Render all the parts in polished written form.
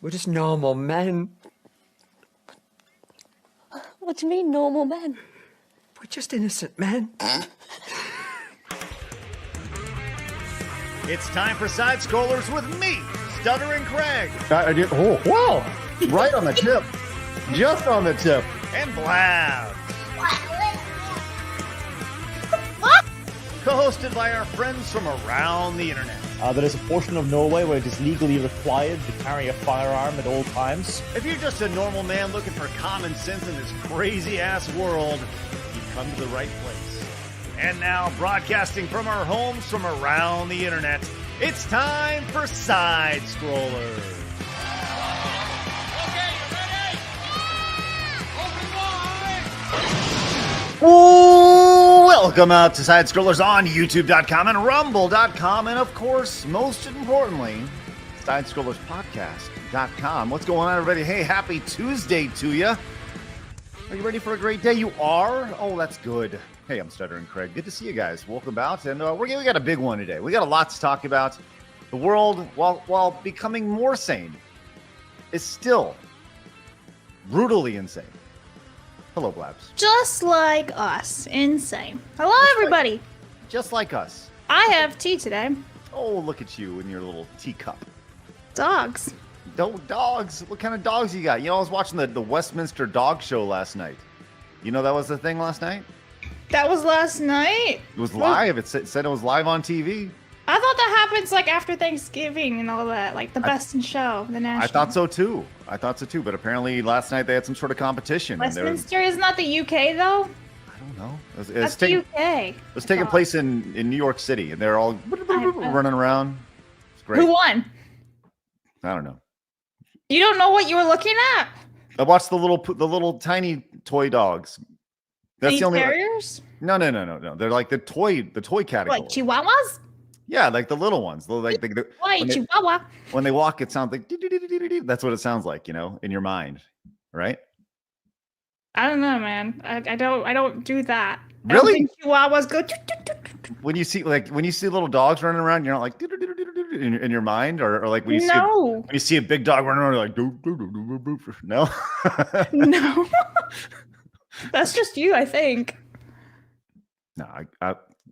We're just normal men. What do you mean, normal men? We're just innocent men. It's time for Side Scrollers with me, Stuttering Craig. I did. Oh, wow. Right on the tip. Just on the tip. And Blabs. Co-hosted by our friends from around the internet. There is a portion of Norway where it is legally required to carry a firearm at all times. If you're just a normal man looking for common sense in this crazy-ass world, you've come to the right place. And now, broadcasting from our homes from around the internet, it's time for Side Scrollers. Okay, you ready? Open wide! Welcome out to Side Scrollers on YouTube.com and Rumble.com, and of course, most importantly, SideScrollersPodcast.com. What's going on, everybody? Hey, happy Tuesday to you. Are you ready for a great day? You are? Oh, that's good. Hey, I'm Stuttering Craig. Good to see you guys. Welcome out, and we got a big one today. We got a lot to talk about. The world, while becoming more sane, is still brutally insane. Hello, Blabs. Just like us. Insane. Hello, everybody. Just like us. I have tea today. Oh, look at you in your little teacup. Dogs. Dogs. What kind of dogs you got? You know, I was watching the Westminster Dog Show last night. You know that was the thing last night? That was last night? It was live. It said it was live on TV. I thought that happens like after Thanksgiving and all that, like the Best in Show, the national. I thought so too. But apparently last night they had some sort of competition. Westminster isn't that the UK though? I don't know. That's the UK. It was taking place in New York City, and they're all running around. It's great. Who won? I don't know. You don't know what you were looking at? I watched the little tiny toy dogs. That's the only terriers? No. They're like the toy category. Like chihuahuas? Yeah, like the little ones. Like Chihuahua. When they walk, it sounds like that's what it sounds like, in your mind, right? I don't know, man. I don't do that. Really? I don't think chihuahuas go. When you see little dogs running around, you're not like in your mind, or like when you see a big dog running around, you're like no. No. That's just you, I think. No,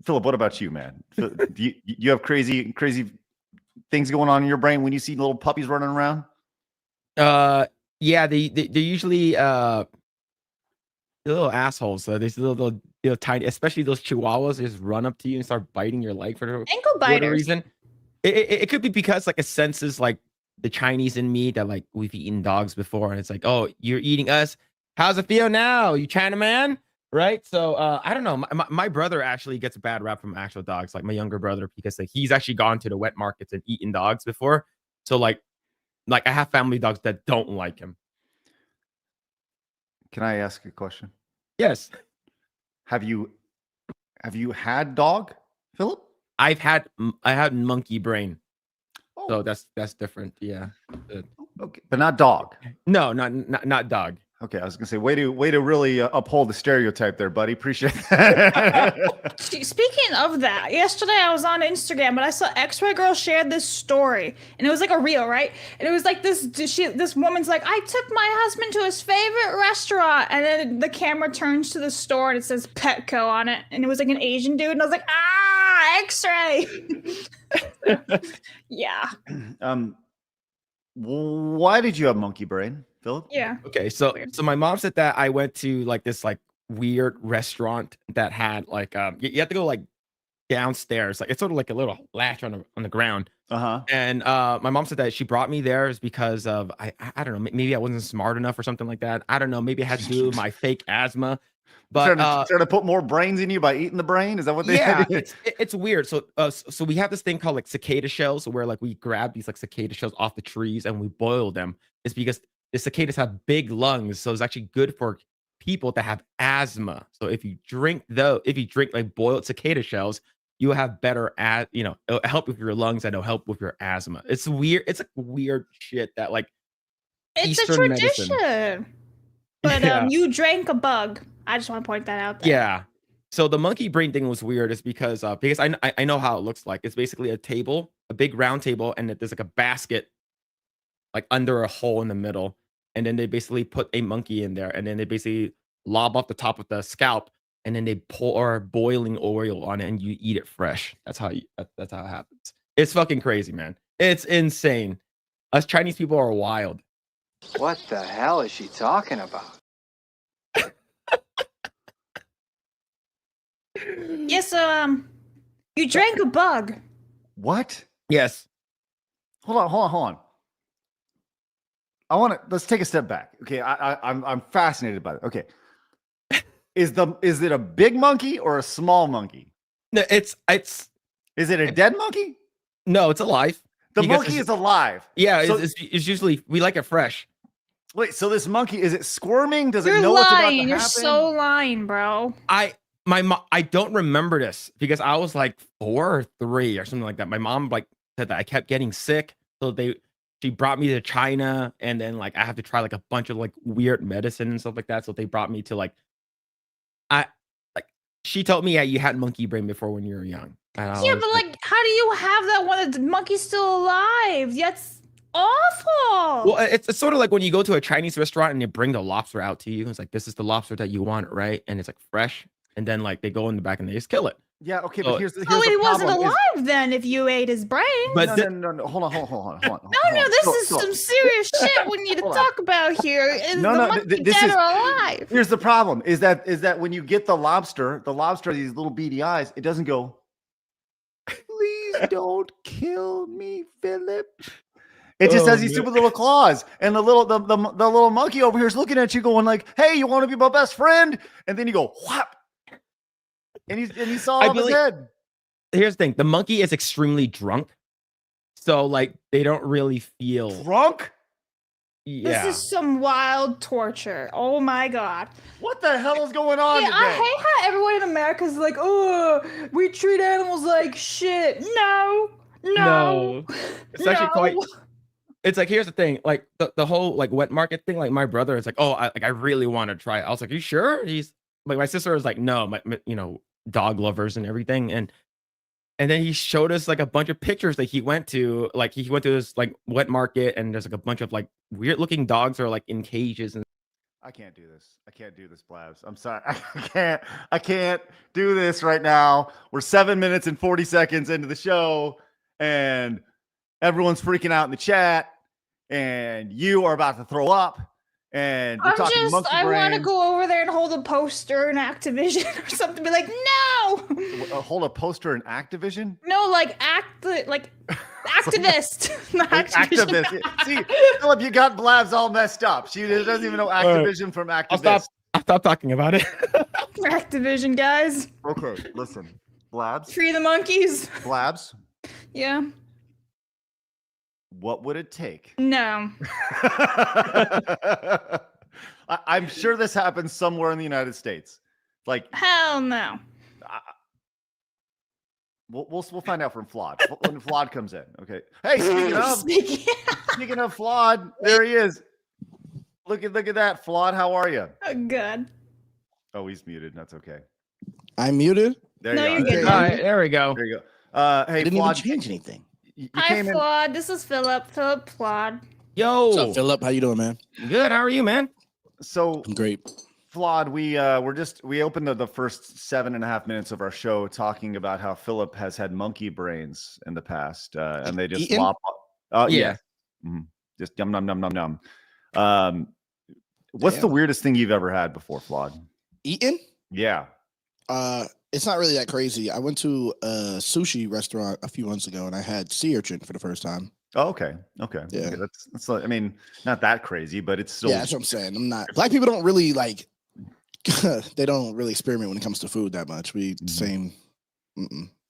Philip, what about you, man? Do you have crazy things going on in your brain when you see little puppies running around? Yeah, they're usually little assholes. So these little tiny, especially those chihuahuas, just run up to you and start biting your leg for ankle biters. Reason. It could be because like it senses like the Chinese in me that like we've eaten dogs before, and it's like, oh, you're eating us. How's it feel now, you Chinaman? Right. So I don't know. My brother actually gets a bad rap from actual dogs, like my younger brother, because like he's actually gone to the wet markets and eaten dogs before. So like I have family dogs that don't like him. Can I ask a question? Yes. Have you had dog, Philip? I had monkey brain. Oh. So that's different. Yeah. Okay, but not dog. No, not dog. Okay, I was gonna say, way to really uphold the stereotype there, buddy. Appreciate that. Speaking of that, yesterday I was on Instagram, but I saw X-Ray Girl shared this story, and it was like a reel, right? And it was like this woman's like, I took my husband to his favorite restaurant, and then the camera turns to the store and it says Petco on it, and it was like an Asian dude, and I was like, X-Ray. Yeah. Why did you have monkey brain, Philip? Yeah. Okay, so my mom said that I went to like this like weird restaurant that had like you have to go like downstairs, like it's sort of like a little latch on the ground. And my mom said that she brought me there is because of I don't know, maybe I wasn't smart enough or something like that. I don't know, maybe it had to do with my fake asthma. But trying to put more brains in you by eating the brain? Is that what they? Yeah, it's weird. So so we have this thing called like cicada shells, where like we grab these like cicada shells off the trees and we boil them. It's because the cicadas have big lungs, so it's actually good for people that have asthma. So if you drink like boiled cicada shells, you will have better it'll help with your lungs and it'll help with your asthma. It's weird. It's like weird shit that like it's Eastern a tradition. Medicine. But you drank a bug. I just want to point that out there. Yeah. So the monkey brain thing was weird is because I know how it looks like. It's basically a table, a big round table, and there's like a basket like under a hole in the middle, and then they basically put a monkey in there, and then they basically lob off the top of the scalp, and then they pour boiling oil on it, and you eat it fresh. That's how that's how it happens. It's fucking crazy, man. It's insane. Us Chinese people are wild. What the hell is she talking about? Yeah, so you drank a bug. What? Yes. Hold on. Let's take a step back. Okay, I'm fascinated by it. Okay. Is it a big monkey or a small monkey? No, it's Is it a dead monkey? no, it's alive. The Because monkey is alive. Yeah, So- it's usually we like it fresh. Wait, so this monkey, is it squirming? Does it You're know what's about to lying. You're happen? so lying, bro. I don't remember this because I was like 4 or 3 or something like that. My mom like said that I kept getting sick, so she brought me to China, and then like I have to try like a bunch of like weird medicine and stuff like that. So they brought me to she told me, yeah, you had monkey brain before when you were young. And I Yeah, was but like, how do you have that when the monkey's still alive? That's awful. well, it's sort of like when you go to a Chinese restaurant and they bring the lobster out to you. It's like, this is the lobster that you want, right? And it's like fresh, and then like they go in the back and they just kill it. Yeah, okay, So- but here's the Oh, he wasn't problem. alive then if you ate his brain. But No. Hold on. No, this is some serious shit we need to Hold on. talk about here. Is No, the no, monkey this dead is- or alive? Here's the problem: is that when you get the lobster, these little beady eyes, it doesn't go. Please don't kill me, Philip. It just Oh, has these man. stupid little claws, and the little monkey over here is looking at you, going like, "Hey, you want to be my best friend?" And then you go, "Whap!" And he saw I off his believe- head. Here's the thing: the monkey is extremely drunk, so like they don't really feel. Drunk? Yeah, This is some wild torture. Oh my god. What the hell is going on Yeah, today? I hate how everyone in America is like, oh, we treat animals like shit. No. It's actually No. quite. It's like, here's the thing, like the whole like wet market thing. Like my brother is like, oh, I really want to try it. I was like, you sure? He's like, my sister was like, no, my dog lovers and everything, and then he showed us like a bunch of pictures that he went to. Like he went to this like wet market, and there's like a bunch of like weird looking dogs that are like in cages. And I can't do this. I can't do this, Blabs. I'm sorry. I can't do this right now. We're 7 minutes and 40 seconds into the show, and everyone's freaking out in the chat, and you are about to throw up, and you're talking monkey I want to brain. go over there and hold a poster in Activision or something. Be like, no, Hold a poster in Activision? no, like activist, not Activision. Activist. See, Philip, you got Blabs all messed up. She doesn't even know Activision from activist. I'll stop talking about it. Activision, guys, Okay, listen. Blabs, free the monkeys. Blabs, Yeah, what would it take? no. I'm sure this happens somewhere in the United States. Like, Hell no. we'll find out from Flawd when Flawd comes in. Okay. Hey, speaking of Flawd, there he is. Look at that, Flawd. How are you? Good. Oh, he's muted. That's okay. I'm muted. There No, you you're are. good. All right, there we go. There you go. I Hey, didn't Flawd, even change anything. you Hi, came in. Flawd. This is Philip. Philip Flawd. Yo, What's up, Philip? How you doing, man? good. How are you, man? So, I'm great. Flawd, we opened the first 7.5 minutes of our show talking about how Philip has had monkey brains in the past, and they just Eaten? lop. Oh Yeah. Mhm. Just yum num num num num. What's the Damn. weirdest thing you've ever had before, Flawd? Eating? Yeah. It's not really that crazy. I went to a sushi restaurant a few months ago and I had sea urchin for the first time. Oh, okay. Okay. Yeah. Okay. That's I mean, not that crazy, but it's still. Yeah, that's what I'm saying. I'm not. Black people don't really like. They don't really experiment when it comes to food that much. We same.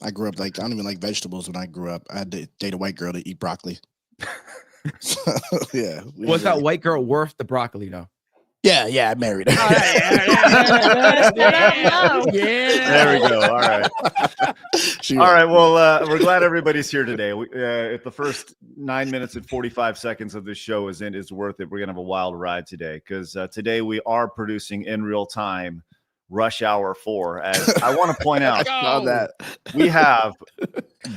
I grew up like I don't even like vegetables when I grew up. I had to date a white girl to eat broccoli. So, yeah. we Was don't that really- white girl worth the broccoli though? Yeah, I married her. Yeah. There we go. All right. She- All right. Well, we're glad everybody's here today. If the first 9 minutes and 45 seconds of this show is worth it, we're gonna have a wild ride today because today we are producing in real time Rush Hour 4. As I want to point out Saw that. we have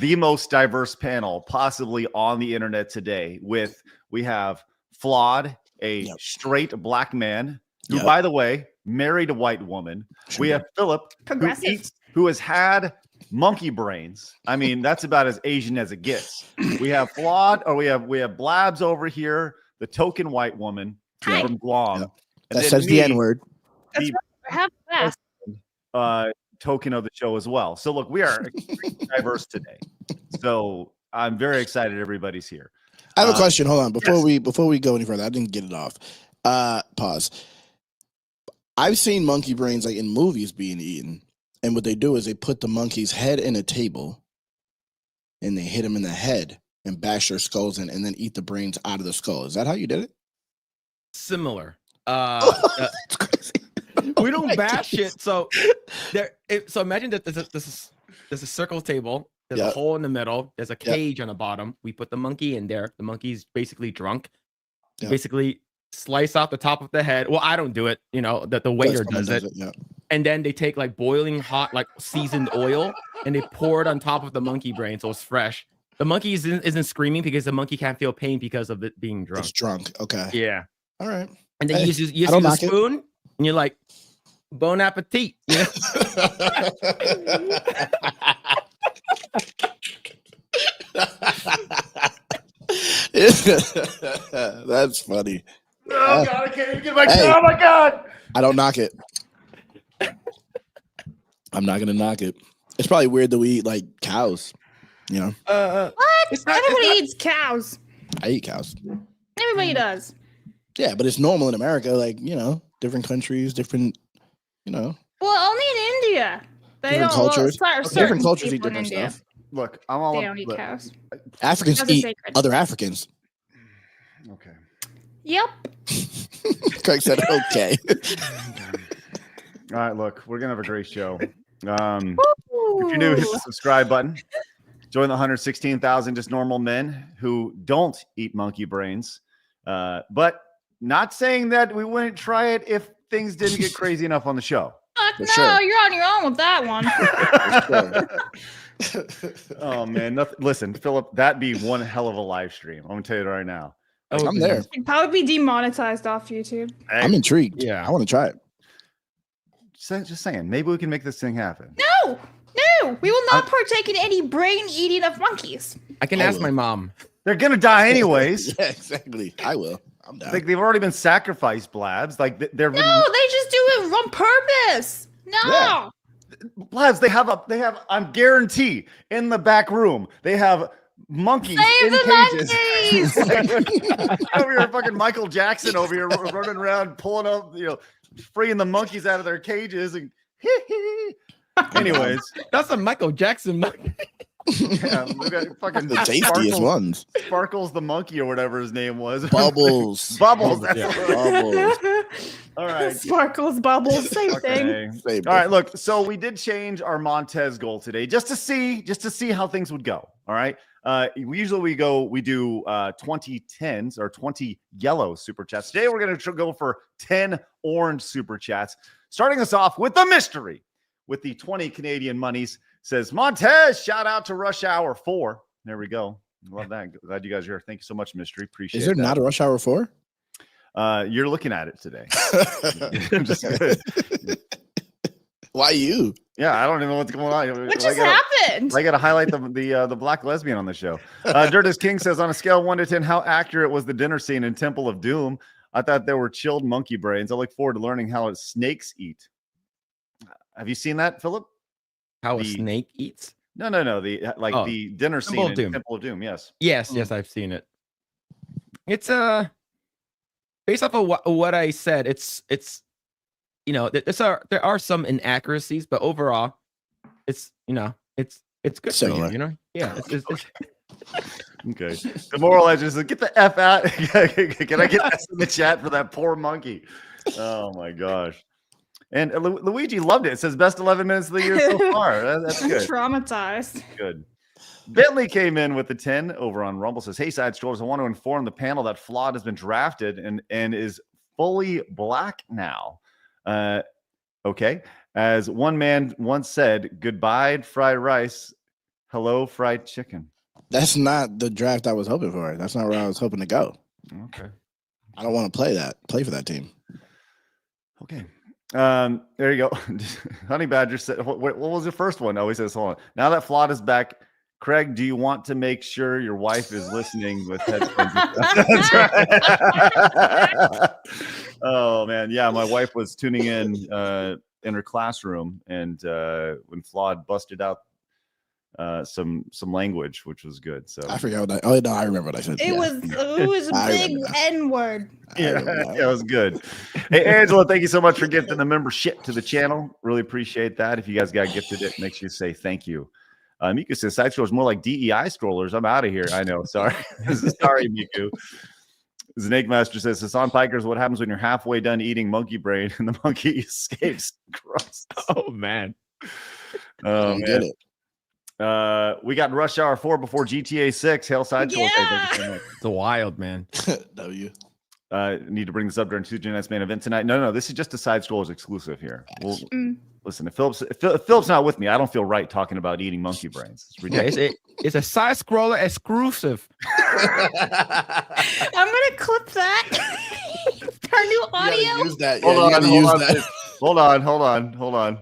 the most diverse panel possibly on the internet today. We have Flawd, a straight black man who, by the way, married a white woman. Sure. We have Philip, Progressive. who has had monkey brains. I mean, that's about as Asian as it gets. We have Flawd, or we have Blabs over here, the token white woman from Guam. Yep. And That then says the N-word. That's right. Have that. Token of the show as well. So look, we are extremely diverse today. So I'm very excited everybody's here. I have a question. Hold on. Before yes. we go any further, I didn't get it off. Pause. I've seen monkey brains like in movies being eaten, and what they do is they put the monkey's head in a table, and they hit him in the head and bash their skulls in, and then eat the brains out of the skull. Is that how you did it? Similar. It's crazy. We don't bash it. So so imagine that there's a circle table. There's a hole in the middle. There's a cage on the bottom. We put the monkey in there. The monkey's basically drunk. Basically slice off the top of the head. Well, I don't do it. You know, that the waiter does it. And then they take like boiling hot, like seasoned oil, and they pour it on top of the monkey brain so it's fresh. The monkey isn't screaming because the monkey can't feel pain because of it being drunk. It's drunk. Okay. Yeah. All right. And then you use a spoon, and you're like, bon appetit. You know? That's funny. Oh God, I can't even get my oh my God. I don't knock it. I'm not gonna knock it. It's probably weird that we eat like cows, you know. What? Everybody eats cows. I eat cows. Everybody does. Yeah, but it's normal in America, like, you know, different countries, different, you know. Well, only in India. They Different don't. cultures. Different cultures eat people in different India. stuff. Look, I'm all They don't eat cows. Africans Cows are eat sacred. other Africans. Okay. Yep. Craig said, okay. All right, look, we're gonna have a great show. If you're new, hit the subscribe button. Join the 116,000 just normal men who don't eat monkey brains. But not saying that we wouldn't try it if things didn't get crazy enough on the show. Fuck no, you're on your own with that one. Oh man, nothing. Listen, Philip, that'd be one hell of a live stream. I'm gonna tell you right now. Oh, I'm there. It'd probably be demonetized off YouTube. Hey, I'm intrigued. Yeah. I want to try it. just saying, maybe we can make this thing happen. No, we will not partake in any brain eating of monkeys. I can ask my mom. They're gonna die anyways. Yeah, exactly. I will. I'm down. Like they've already been sacrificed, Blabs. Like they're No, they just do it on purpose. No. Yeah. Blabs, they have I'm guarantee in the back room they have monkeys Save in the cages. monkeys. Over here, fucking Michael Jackson over here running around pulling up, freeing the monkeys out of their cages and anyways, That's a Michael Jackson monkey. yeah, we got fucking The tastiest ones. Sparkles the monkey or whatever his name was. Bubbles. Bubbles. That's Yeah. what Bubbles. all right. Sparkles, bubbles, same thing. Okay. Same All right, look. So we did change our Montez goal today just to see how things would go. All right. We usually do 20 10s or 20 yellow super chats. Today we're going to go for 10 orange super chats. Starting us off with the mystery with the 20 Canadian monies. Says Montez, shout out to Rush Hour 4. There we go. Love that. Glad you guys are here. Thank you so much, Mystery. Appreciate it. Is there not a Rush Hour 4? You're looking at it today. Just good. Why you? Yeah, I don't even know what's going on. What just happened? I got to highlight the black lesbian on the show. Dirtus King says, on a scale of 1 to 10, how accurate was the dinner scene in Temple of Doom? I thought there were chilled monkey brains. I look forward to learning how snakes eat. Have you seen that, Philip? How a snake eats? No. The dinner scene in Temple of Doom. Yes. Yes, I've seen it. It's based off of what I said. It's there are some inaccuracies, but overall, it's good Similar. for you know. Yeah. It's Okay. The moral edge is get the F out. Can I get S in the chat for that poor monkey? Oh my gosh. And Luigi loved it. It says best 11 minutes of the year so far. That's I'm good. traumatized. Good. Bentley came in with the 10 over on Rumble. Says, hey, Side Strollers, I want to inform the panel that Flawd has been drafted and is fully black now. Okay. As one man once said, goodbye, fried rice. Hello, fried chicken. That's not the draft I was hoping for. That's not where I was hoping to go. Okay. I don't want to play for that team. Okay. There you go. Honey Badger said, what was the first one? Oh, he says, hold on. Now that Flawd is back, Craig, do you want to make sure your wife is listening with headphones? That's right. Oh, man. Yeah, my wife was tuning in her classroom, and when Flawd busted out some language, which was good. So I forgot what I. Oh no, I remember what I said. It was a big N word. Yeah, it was good. Hey, Angela, thank you so much for gifting the membership to the channel. Really appreciate that. If you guys got gifted it, make sure you say thank you. Miku says side scrollers more like DEI scrollers. I'm out of here. I know. Sorry. Sorry, Miku. Snake Master says Hasan Piker is what happens when you're halfway done eating monkey brain and the monkey escapes. Gross. Oh man. Oh I man. get it. We got Rush Hour 4 before GTA 6. Hail side scrollers. Hey, thank you so much. It's a wild, man. W. Need to bring this up during Tuesday night's main event tonight. No, this is just a side scrollers exclusive here. Well, listen, if Philip's not with me, I don't feel right talking about eating monkey brains. It's ridiculous. It's a side scroller exclusive. I'm gonna clip that. Our new audio. Use that. Hold on.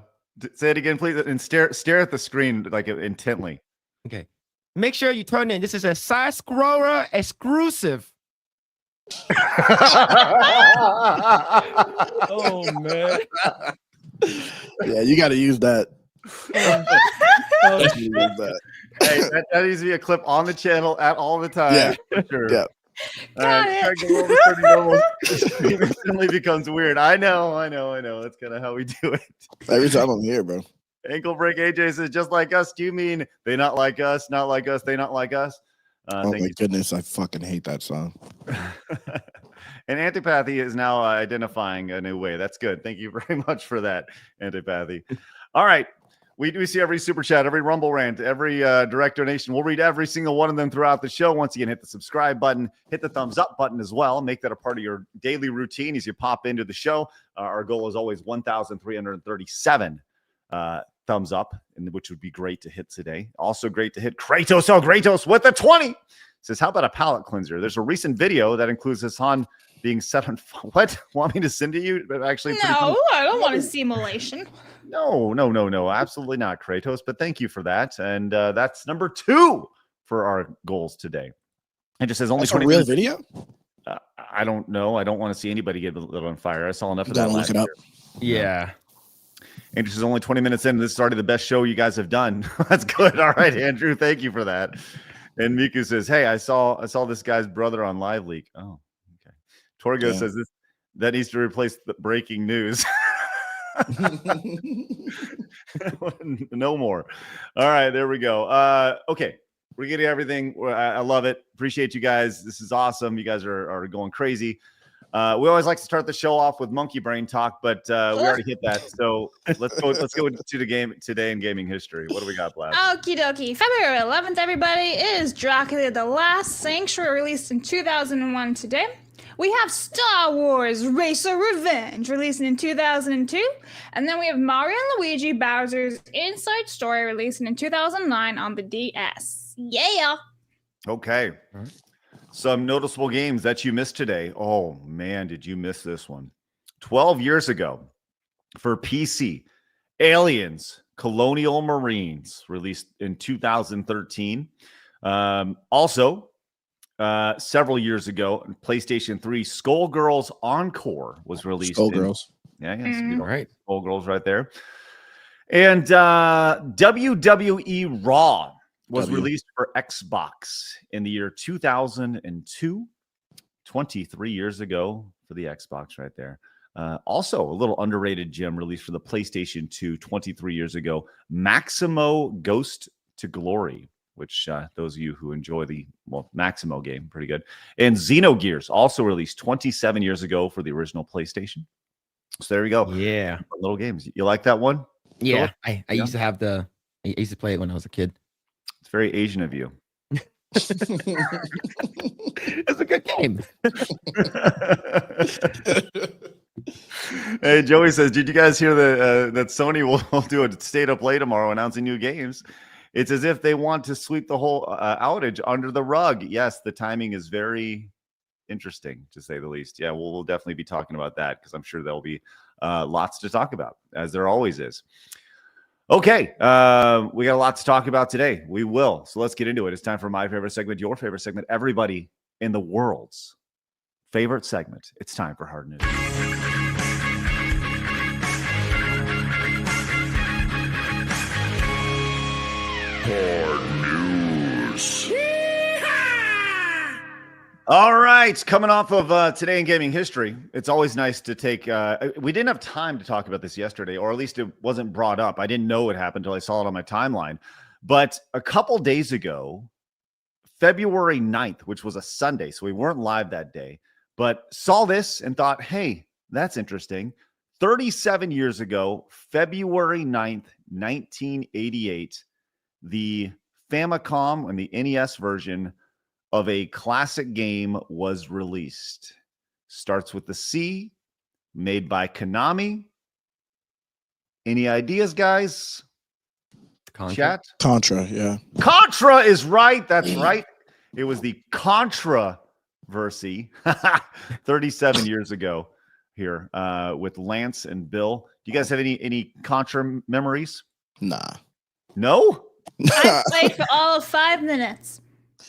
Say it again, please, and stare at the screen like intently. Okay. Make sure you turn in. This is a side scroller exclusive. Oh man. Yeah, you got to use that. Hey, that needs to be a clip on the channel at all the time. Yeah. For sure. Yeah. It instantly becomes weird. I know. That's kind of how we do it. Every time I'm here, bro. Ankle break AJ says, just like us. Do you mean they not like us, not like us, they not like us? Oh my goodness, I fucking hate that song. And Antipathy is now identifying a new way. That's good. Thank you very much for that, Antipathy. All right. We do see every super chat, every Rumble rant, every direct donation. We'll read every single one of them throughout the show. Once again, hit the subscribe button, hit the thumbs up button as well. Make that a part of your daily routine as you pop into the show. Our goal is always 1,337 thumbs up, which would be great to hit today. Also great to hit Kratos El Kratos with a 20. Says, how about a palate cleanser? There's a recent video that includes Hasan being set on what? Want me to send to you? But actually, no, I don't want a simulation. No, absolutely not, Kratos. But thank you for that. And that's number 2 for our goals today. It just says only 20 real minutes. video. I don't know. I don't want to see anybody get lit on fire. I saw enough of that. Look it up. Yeah. Andrew says only 20 minutes in. This is already the best show you guys have done. That's good. All right, Andrew. Thank you for that. And Miku says, hey, I saw this guy's brother on Live Leak. Oh, okay. Torgo says that needs to replace the breaking news. No more. All right, there we go. Okay. We're getting everything. I love it. Appreciate you guys. This is awesome. You guys are going crazy. We always like to start the show off with monkey brain talk, but we already hit that. So let's go to the game today in gaming history. What do we got, Blabs? Okie dokie. February 11th, everybody, is Dracula the Last Sanctuary, released in 2001 today. We have Star Wars Racer Revenge, releasing in 2002. And then we have Mario and Luigi Bowser's Inside Story, releasing in 2009 on the DS. Yeah. Okay. All right. Some noticeable games that you missed today. Oh, man, did you miss this one? 12 years ago for PC, Aliens, Colonial Marines, released in 2013. Also, several years ago, PlayStation 3, Skullgirls Encore was released. Skullgirls. Yeah, Right. Skullgirls right there. And WWE Raw was released for Xbox in the year 2002, 23 years ago for the Xbox right there. Also, a little underrated gem released for the PlayStation 2 23 years ago, Maximo Ghost to Glory, which those of you who enjoy the Maximo game, pretty good. And Xenogears, also released 27 years ago for the original PlayStation. So there you go. Yeah. Little games. You like that one? Yeah. I used to have I used to play it when I was a kid. It's very Asian of you. It's a good game. Hey, Joey says, did you guys hear that Sony will do a state of play tomorrow announcing new games? It's as if they want to sweep the whole outage under the rug. Yes, the timing is very interesting, to say the least. Yeah, we'll definitely be talking about that because I'm sure there'll be lots to talk about, as there always is. Okay, we got a lot to talk about today. We will. So let's get into it. It's time for my favorite segment, your favorite segment, everybody in the world's favorite segment. It's time for Hard News. Hard News. All right, coming off of Today in Gaming History, it's always nice to take... we didn't have time to talk about this yesterday, or at least it wasn't brought up. I didn't know it happened until I saw it on my timeline. But a couple days ago, February 9th, which was a Sunday, so we weren't live that day, but saw this and thought, hey, that's interesting. 37 years ago, February 9th, 1988, the Famicom and the NES version of a classic game was released. Starts with the C, made by Konami. Any ideas, guys? Contra? Chat? Contra, yeah. Contra is right. That's right. It was the Controversy 37 years ago here with Lance and Bill. Do you guys have any Contra memories? Nah. No? I played for all of 5 minutes.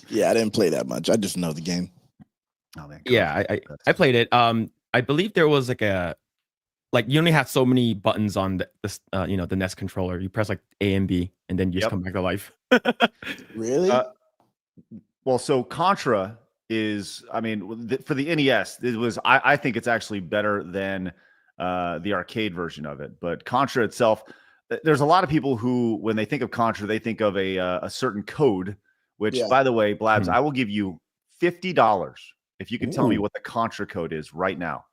Yeah, I didn't play that much. I just know the game. Oh, man. Yeah, I played it. I believe there was like you only have so many buttons on the NES controller. You press like A and B, and then you just come back to life. Really? Well, so Contra is, I mean, for the NES, it was. I think it's actually better than the arcade version of it. But Contra itself, there's a lot of people who, when they think of Contra, they think of a certain code. Which, by the way, Blabs, I will give you $50 if you can tell me what the Contra code is right now.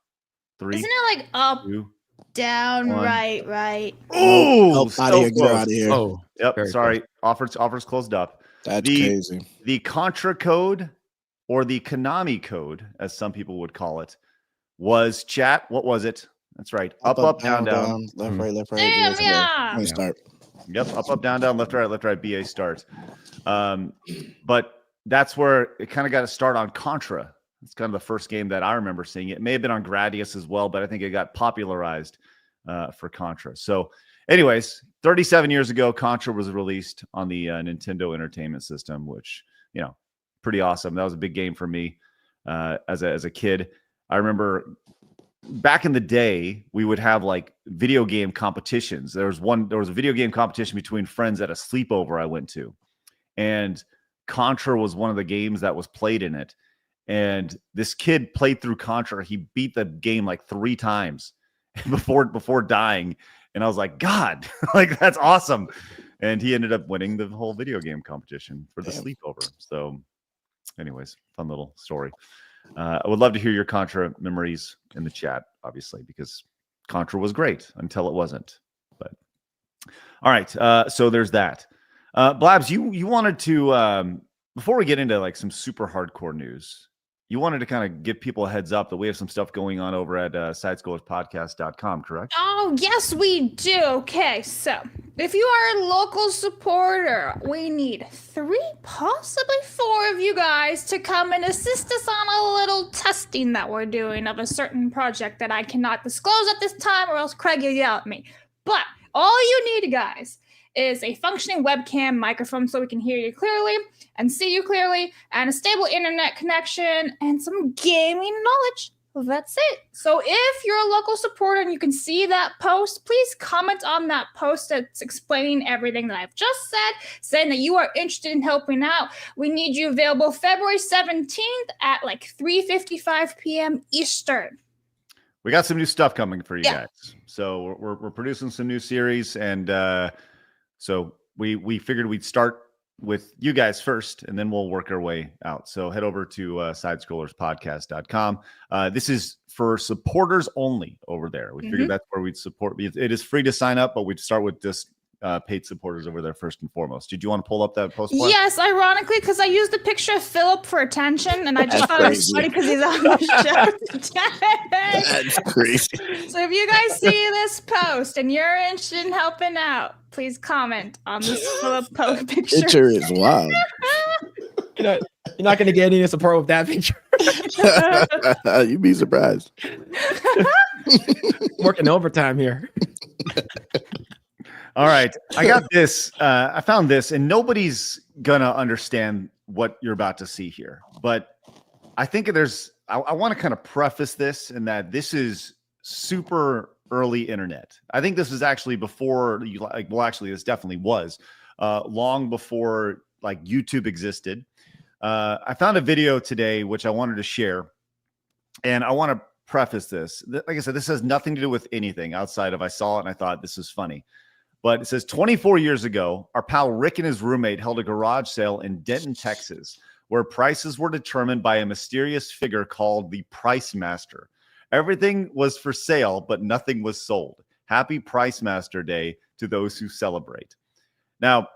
3, Isn't it like up, 2, down, 1. right? Oh, out of here, get out of here. Oh, yep. very Sorry, offers closed up. That's crazy. The Contra code, or the Konami code, as some people would call it, was chat. What was it? That's right. Up, down, left, right, left, right. Damn, yeah. Let me start. Yep. Up, down, left, right, BA start. But that's where it kind of got to start on Contra. It's kind of the first game that I remember seeing. It may have been on Gradius as well, but I think it got popularized for Contra. So anyways, 37 years ago, Contra was released on the Nintendo Entertainment System, which, pretty awesome. That was a big game for me as a kid. I remember back in the day, we would have like video game competitions. There was a video game competition between friends at a sleepover I went to. And Contra was one of the games that was played in it. And this kid played through Contra. He beat the game like 3 times before dying. And I was like, God, like that's awesome. And he ended up winning the whole video game competition for the sleepover. So anyways, fun little story. I would love to hear your Contra memories in the chat, obviously, because Contra was great until it wasn't. But all right. So there's that. Blabs, you wanted to, before we get into like some super hardcore news, you wanted to kind of give people a heads up that we have some stuff going on over at sidescrollerspodcast.com, correct? Oh, yes, we do. Okay, so if you are a local supporter, we need 3, possibly 4 of you guys to come and assist us on a little testing that we're doing of a certain project that I cannot disclose at this time, or else Craig will yell at me. But all you need, guys, is a functioning webcam microphone so we can hear you clearly and see you clearly, and a stable internet connection, and some gaming knowledge. That's it. So if you're a local supporter and you can see that post, please comment on that post that's explaining everything that I've just said, saying that you are interested in helping out. We need you available February 17th at like 3:55 p.m. Eastern. We got some new stuff coming for you guys. So we're producing some new series, and so we figured we'd start with you guys first, and then we'll work our way out. So head over to sidescrollerspodcast.com. This is for supporters only over there. We figured that's where we'd support. It is free to sign up, but we'd start with just paid supporters over there first and foremost. Did you want to pull up that post? Black? Yes, ironically, because I used the picture of Philip for attention, and I just thought it was funny because he's on the show today. That's crazy. So if you guys see this post and you're interested in helping out, please comment on this Philip post picture. Picture is wild. You're not going to get any support with that picture. You'd be surprised. Working overtime here. All right. I got this. I found this, and nobody's going to understand what you're about to see here. But I think I want to kind of preface this in that this is super early internet. I think this was actually before, this definitely was long before like YouTube existed. I found a video today, which I wanted to share, and I want to preface this. Like I said, this has nothing to do with anything outside of I saw it and I thought this is funny. But it says 24 years ago, our pal Rick and his roommate held a garage sale in Denton, Texas, where prices were determined by a mysterious figure called the Pricemaster. Everything was for sale, but nothing was sold. Happy Pricemaster Day to those who celebrate. Now,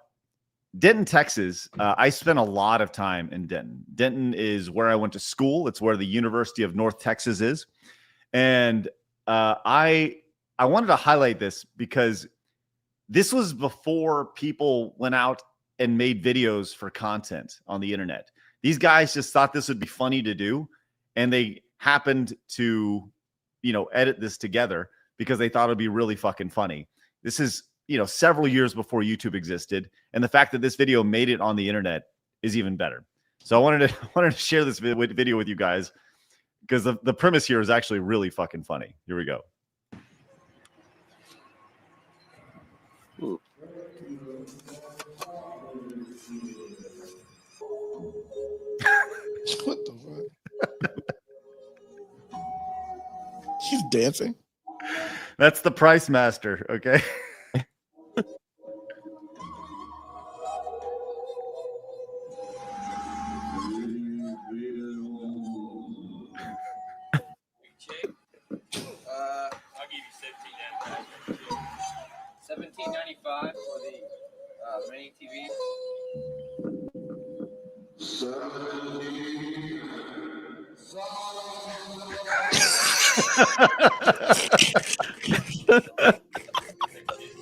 Denton, Texas, I spent a lot of time in Denton. Denton is where I went to school. It's where the University of North Texas is. And I wanted to highlight this because this was before people went out and made videos for content on the internet. These guys just thought this would be funny to do, and they happened to, edit this together because they thought it'd be really fucking funny. This is, several years before YouTube existed, and the fact that this video made it on the internet is even better. So I wanted to share this video with you guys because the premise here is actually really fucking funny. Here we go. What the fuck? He's dancing. That's the Pricemaster, okay? I'll give you $17.95 for the mini TV.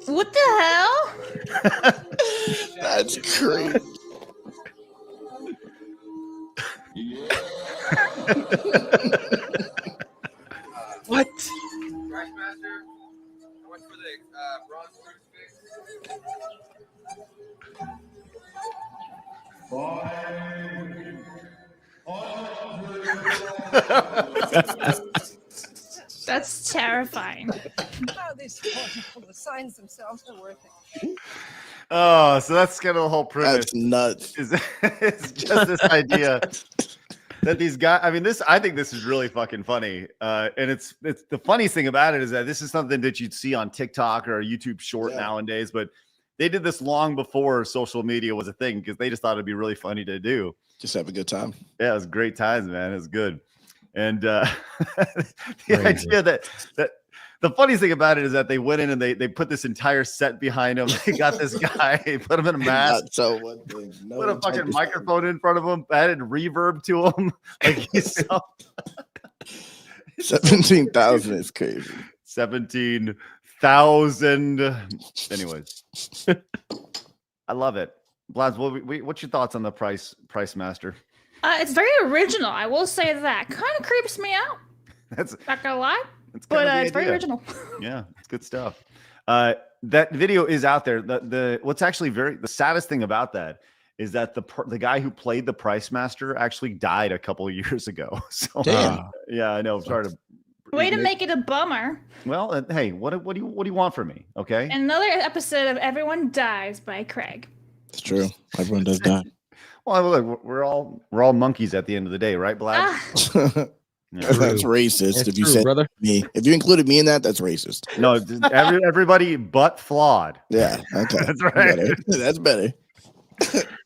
What the hell? That's crazy. What? Pricemaster, how much for the bronze crucifix? That's terrifying. The signs themselves are worth it. Oh, so that's kind of the whole premise. That's nuts. It's just this idea that these guys, I think this is really fucking funny. And it's the funniest thing about it is that this is something that you'd see on TikTok or a YouTube short nowadays, but they did this long before social media was a thing because they just thought it'd be really funny to do. Just have a good time. Yeah, it was great times, man. It was good. And the idea that the funniest thing about it is that they went in and they put this entire set behind him. They got this guy, put him in a mask, put a fucking microphone in front of him, added reverb to him. Like he's so 17,000 is crazy. 17,000. Anyways, I love it. Blabs, what's your thoughts on the Pricemaster? It's very original. I will say that. Kind of creeps me out. That's not gonna lie. It's very original. Yeah, it's good stuff. That video is out there. What's actually the saddest thing about that is that the guy who played the Pricemaster actually died a couple of years ago. So yeah, I know. Sorry to Way to make it a bummer. Well, hey, what do you want from me? Okay. Another episode of Everyone Dies by Craig. It's true. Everyone does die. Well, look, we're all monkeys at the end of the day, right, Blabs? That's racist. That's if you true, said brother. me, if you included me in that, that's racist. No, everybody but Flawd. Yeah, okay. That's right. That's better.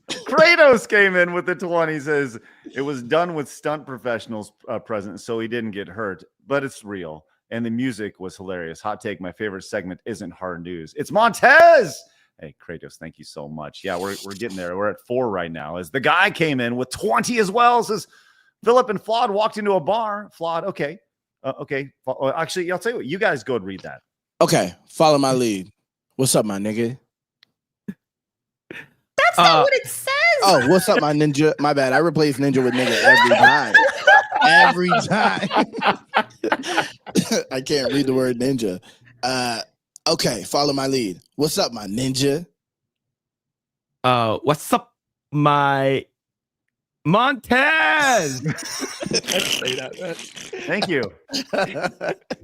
Kratos came in with the 20. Says it was done with stunt professionals present, so he didn't get hurt. But it's real, and the music was hilarious. Hot take: my favorite segment isn't hard news. It's Montez. Hey, Kratos, thank you so much. Yeah, we're getting there. We're at 4 right now. As the guy came in with 20 as well. Says Phillip and Flawd walked into a bar. Flawd, okay. Okay. Actually, I'll tell you what. You guys go and read that. Okay, follow my lead. What's up, my nigga? That's not what it says. Oh, what's up, my ninja? My bad. I replace ninja with nigga every time. Every time. I can't read the word ninja. Okay, follow my lead. What's up, my ninja? What's up, my Montez? Thank you.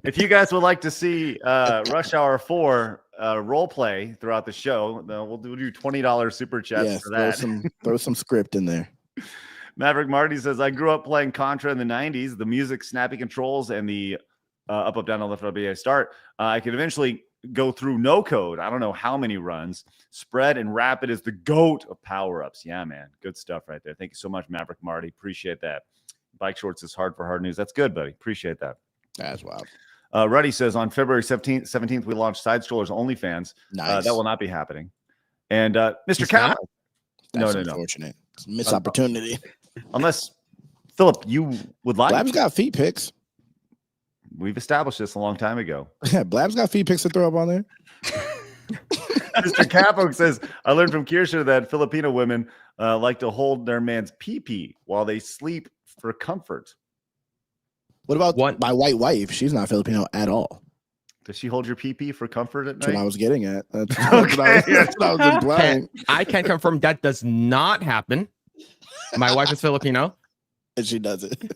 If you guys would like to see Rush Hour 4 role play throughout the show, we'll do $20 super chats for that. Throw some script in there. Maverick Marty says, I grew up playing Contra in the 90s. The music, snappy controls, and the up, up, down, left, up, A start. I could eventually go through no code. I don't know how many runs. Spread and rapid is the GOAT of power-ups. Yeah, man. Good stuff right there. Thank you so much, Maverick Marty. Appreciate that. Bike Shorts is hard for hard news. That's good, buddy. Appreciate that. That's wild. Ruddy says, on February 17th, we launched Side Strollers OnlyFans. Nice. That will not be happening. And Mr. Cal. That's No. unfortunate. It's a missed opportunity. Unless, Phillip, you would like. Blabs got feet pics. We've established this a long time ago. Yeah, Blabs got feet pics to throw up on there. Mr. Capo says, I learned from Kirsha that Filipino women like to hold their man's pee-pee while they sleep for comfort. What about my white wife? She's not Filipino at all. Does she hold your pee-pee for comfort at night? That's what I was getting at. That's Okay. that's what I was implying. I can confirm that does not happen. My wife is Filipino. And she does it.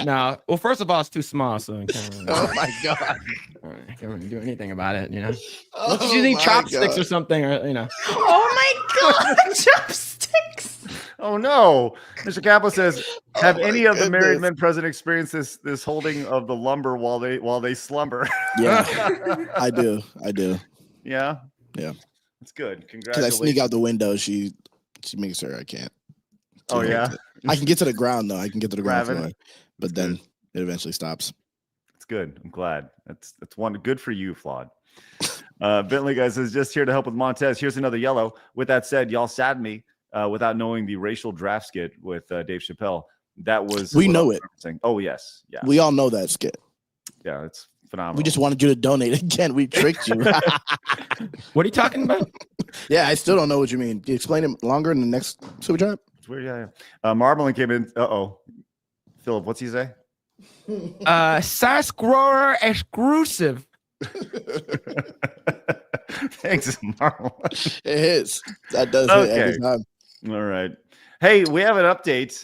No. Well, first of all, it's too small, so I can't really, Oh my god. I can't really do anything about it, you know. Oh She's using my chopsticks God. or something, or you know. Oh my god, chopsticks. Oh no. Mr. Capo says, have Oh, any my of the married goodness. men present experienced this holding of the lumber while they slumber? Yeah, I do. Yeah. Yeah. That's good. Because I Congratulations. sneak out the window, she makes sure I can't. Oh yeah. I can get to the ground though. I can get to the ground Grabbing. floor, but then it eventually stops. It's good. I'm glad. That's one good for you, Flawd. Bentley guys is just here to help with Montez. Here's another yellow. With that said, y'all saddened me without knowing the racial draft skit with Dave Chappelle. That was We what know I'm it. referencing. Oh yes, yeah, We all know that skit. yeah. It's phenomenal. We just wanted you to donate again. We tricked you. What are you talking about? Yeah, I still don't know what you mean. Can you explain it longer in the next super chat? It's weird. Yeah. Marbling came in. Phillip, what's he say? Sass grower exclusive. Thanks, Marble. It is. That does hit every time. All right. Hey, we have an update.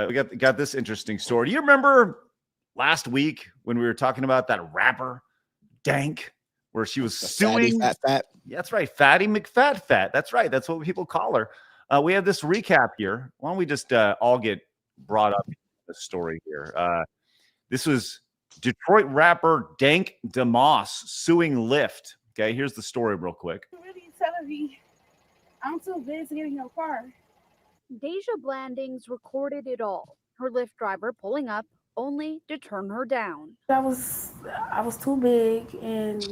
We got this interesting story. Do you remember last week when we were talking about that rapper, Dank, where she was suing? Fat. Yeah, that's right. Fatty McFat. That's right. That's what people call her. We have this recap here. Why don't we just all get brought up in the story here? This was Detroit rapper Dank DeMoss suing Lyft. Okay, here's the story real quick. Really telling me I'm too busy to get in your car. Deja Blandings recorded it all. Her Lyft driver pulling up only to turn her down. I was too big and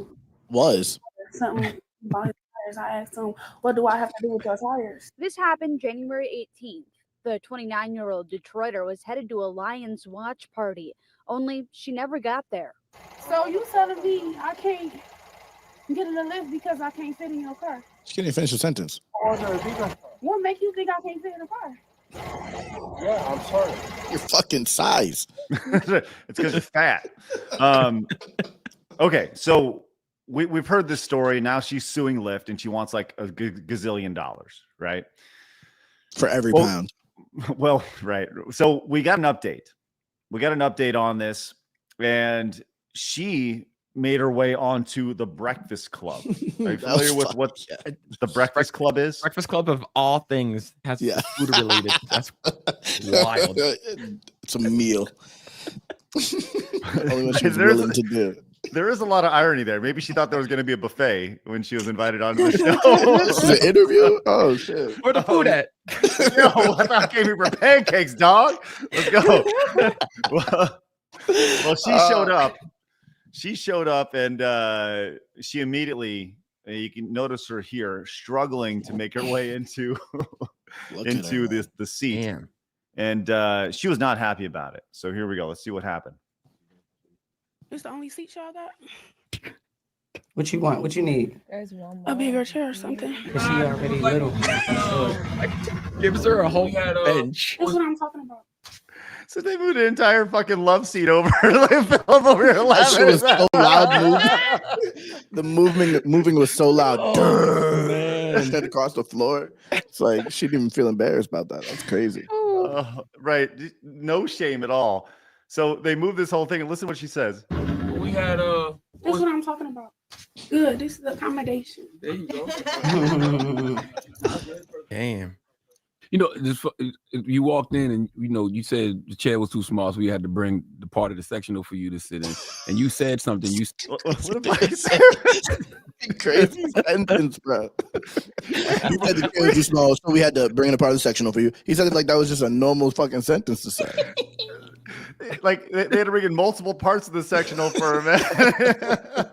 something about his tires. I asked him, what do I have to do with your tires? This happened January 18th. The 29-year-old Detroiter was headed to a Lions watch party, only she never got there. So you telling me I can't get in the lift because I can't fit in your car? She can't even finish the sentence. What make you think I can't fit in the car? Yeah, I'm sorry. Your fucking size. It's because you're fat. Okay, so we've heard this story. Now she's suing Lyft and she wants like a gazillion dollars, right? For every pound. Well, right. So we got an update. We got an update on this, and she made her way onto the Breakfast Club. Are you familiar with what the Breakfast Club is? Breakfast Club of all things has food related. That's wild. It's a meal. Only what she's willing to do. There is a lot of irony there. Maybe she thought there was going to be a buffet when she was invited onto the show. This is an interview? Oh, shit. Where the food at? Yo, I thought I came here for pancakes, dog. Let's go. Well, she showed up. She showed up and she immediately And you can notice her here struggling to make her way into the seat. Damn. And she was not happy about it. So here we go. Let's see what happened. It's the only seat y'all got? What you want? What you need? A bigger chair or something. Cause she already little. Gives her a whole bench. That's what I'm talking about. So they moved an entire fucking love seat over. They fell over here That shit laughing. was so loud. The moving was so loud. Straight across the floor. It's like she didn't even feel embarrassed about that. That's crazy. Right. No shame at all. So they moved this whole thing, and listen to what she says. We had That's what I'm talking about. Good. This is the accommodation. There you go. Damn. You know, just you walked in and you said the chair was too small, so we had to bring the part of the sectional for you to sit in. And you said something. What am I saying? Crazy sentence, bro. He said the chair was too small, so we had to bring in a part of the sectional for you. He said it like that was just a normal fucking sentence to say. Like they had to bring in multiple parts of the sectional for a minute.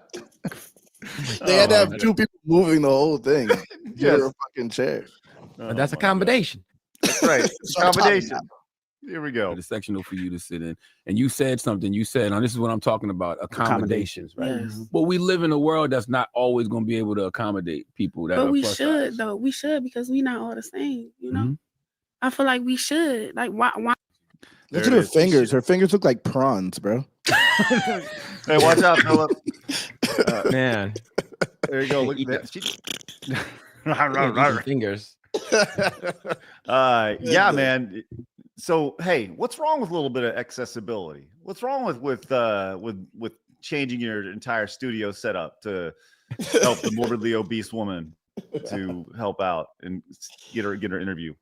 They had to have two people moving the whole thing. Yes. A fucking chair. But that's accommodation. That's right. Accommodation. Here we go. The sectional for you to sit in. And you said something. You said, now this is what I'm talking about, accommodations, right? Yes. But we live in a world that's not always going to be able to accommodate people that But are we plus should, size. though. We should, because we not all the same, you know? Mhm. I feel like we should. Like, why? Look at her fingers. Her fingers look like prawns, bro. Hey, watch out, Philip. Man. There you go. Look at that. Fingers. Yeah, man. So hey, what's wrong with a little bit of accessibility? What's wrong with changing your entire studio setup to help the morbidly obese woman to help out and get her interview?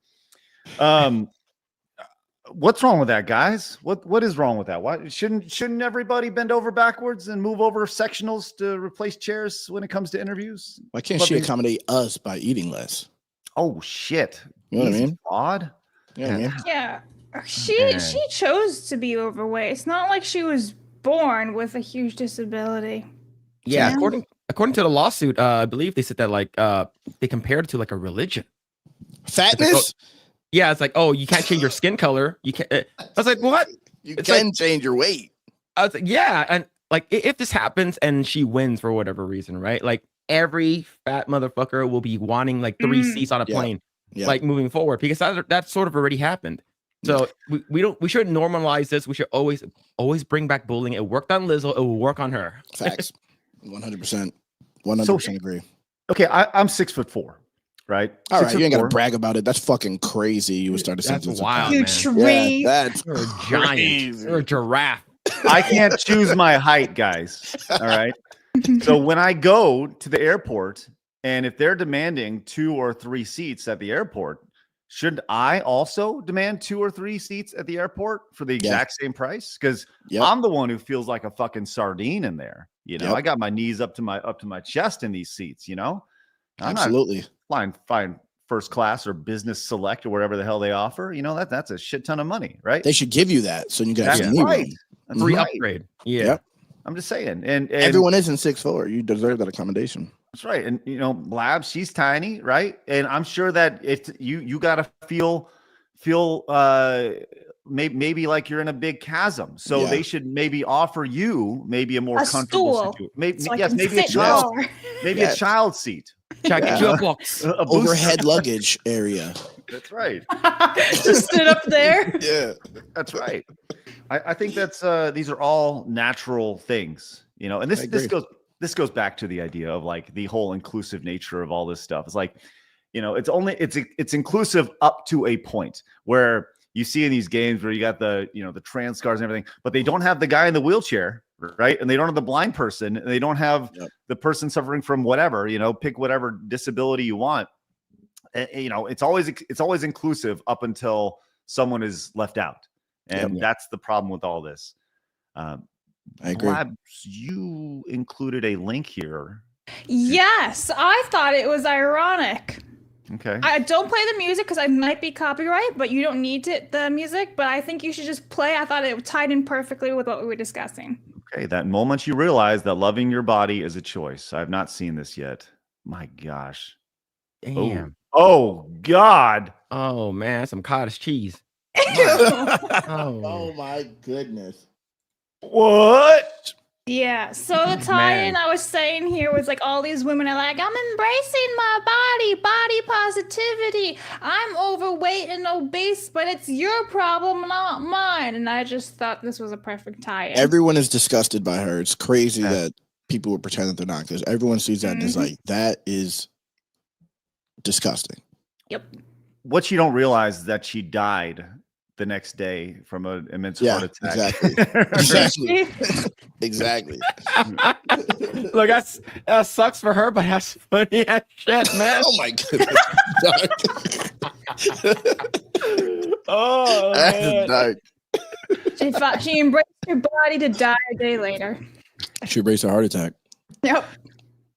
What's wrong with that, guys? What is wrong with that? Why shouldn't everybody bend over backwards and move over sectionals to replace chairs when it comes to interviews? Why can't she accommodate us by eating less? Oh shit! You know what I mean? Odd. Yeah. Yeah. She chose to be overweight. It's not like she was born with a huge disability. Yeah, according to the lawsuit, I believe they said that like they compared it to like a religion. Fatness? Yeah, it's like, oh, you can't change your skin color. You can't. I was like, what? You can change your weight. I was like, yeah, and like if this happens and she wins for whatever reason, right? Like every fat motherfucker will be wanting like 3 seats on a plane, like moving forward, because that sort of already happened. So we shouldn't normalize this. We should always bring back bullying. It worked on Lizzo. It will work on her. Facts. 100%. 100% agree. Okay, I'm 6'4", right? All right, you ain't gotta brag about it. That's fucking crazy. You would start a That's sentence. wild, You man. tree. Yeah, that's You're a giant. You're a giraffe. I can't choose my height, guys. All right. So when I go to the airport, and if they're demanding 2 or 3 seats at the airport, should I also demand 2 or 3 seats at the airport for the exact same price? Because I'm the one who feels like a fucking sardine in there. You know, I got my knees up to my chest in these seats. You know, absolutely flying first class or business select or whatever the hell they offer. You know, that's a shit ton of money, right? They should give you that so you can That's actually right. That's Free right. upgrade. Yeah. Yep. I'm just saying, and everyone isn't 6'4". You deserve that accommodation. That's right. And you know, Blabs, she's tiny, right? And I'm sure that it's you got to feel maybe like you're in a big chasm. So they should maybe offer you maybe a more comfortable situation. Maybe so maybe a child, maybe a child seat. Check your box. Overhead luggage area. That's right. Just sit up there. Yeah, that's right. I think that's these are all natural things, you know, and this goes back to the idea of like the whole inclusive nature of all this stuff. It's like, you know, it's inclusive up to a point where you see in these games where you got the trans scars and everything, but they don't have the guy in the wheelchair, right? And they don't have the blind person, and they don't have the person suffering from whatever, you know, pick whatever disability you want. And, you know, it's always inclusive up until someone is left out. And that's the problem with all this. I agree. Blabs, you included a link here. Yes, I thought it was ironic. Okay. I don't play the music because I might be copyright, but you don't need the music. But I think you should just play. I thought it tied in perfectly with what we were discussing. Okay, that moment you realize that loving your body is a choice. I have not seen this yet. My gosh. Damn. Oh God. Oh man, some cottage cheese. Oh my goodness. What? Yeah, so the tie-in I was saying here was like all these women are like, I'm embracing my body positivity. I'm overweight and obese, but it's your problem, not mine. And I just thought this was a perfect tie-in. Everyone is disgusted by her. It's crazy that people would pretend that they're not, because everyone sees that and is like, that is disgusting. Yep. What you don't realize is that she died the next day from an immense heart attack. Exactly. Exactly. Look, that sucks for her, but that's funny as shit, man. Oh my goodness. Oh, that's dark. She embraced her body to die a day later. She embraced a heart attack. Yep.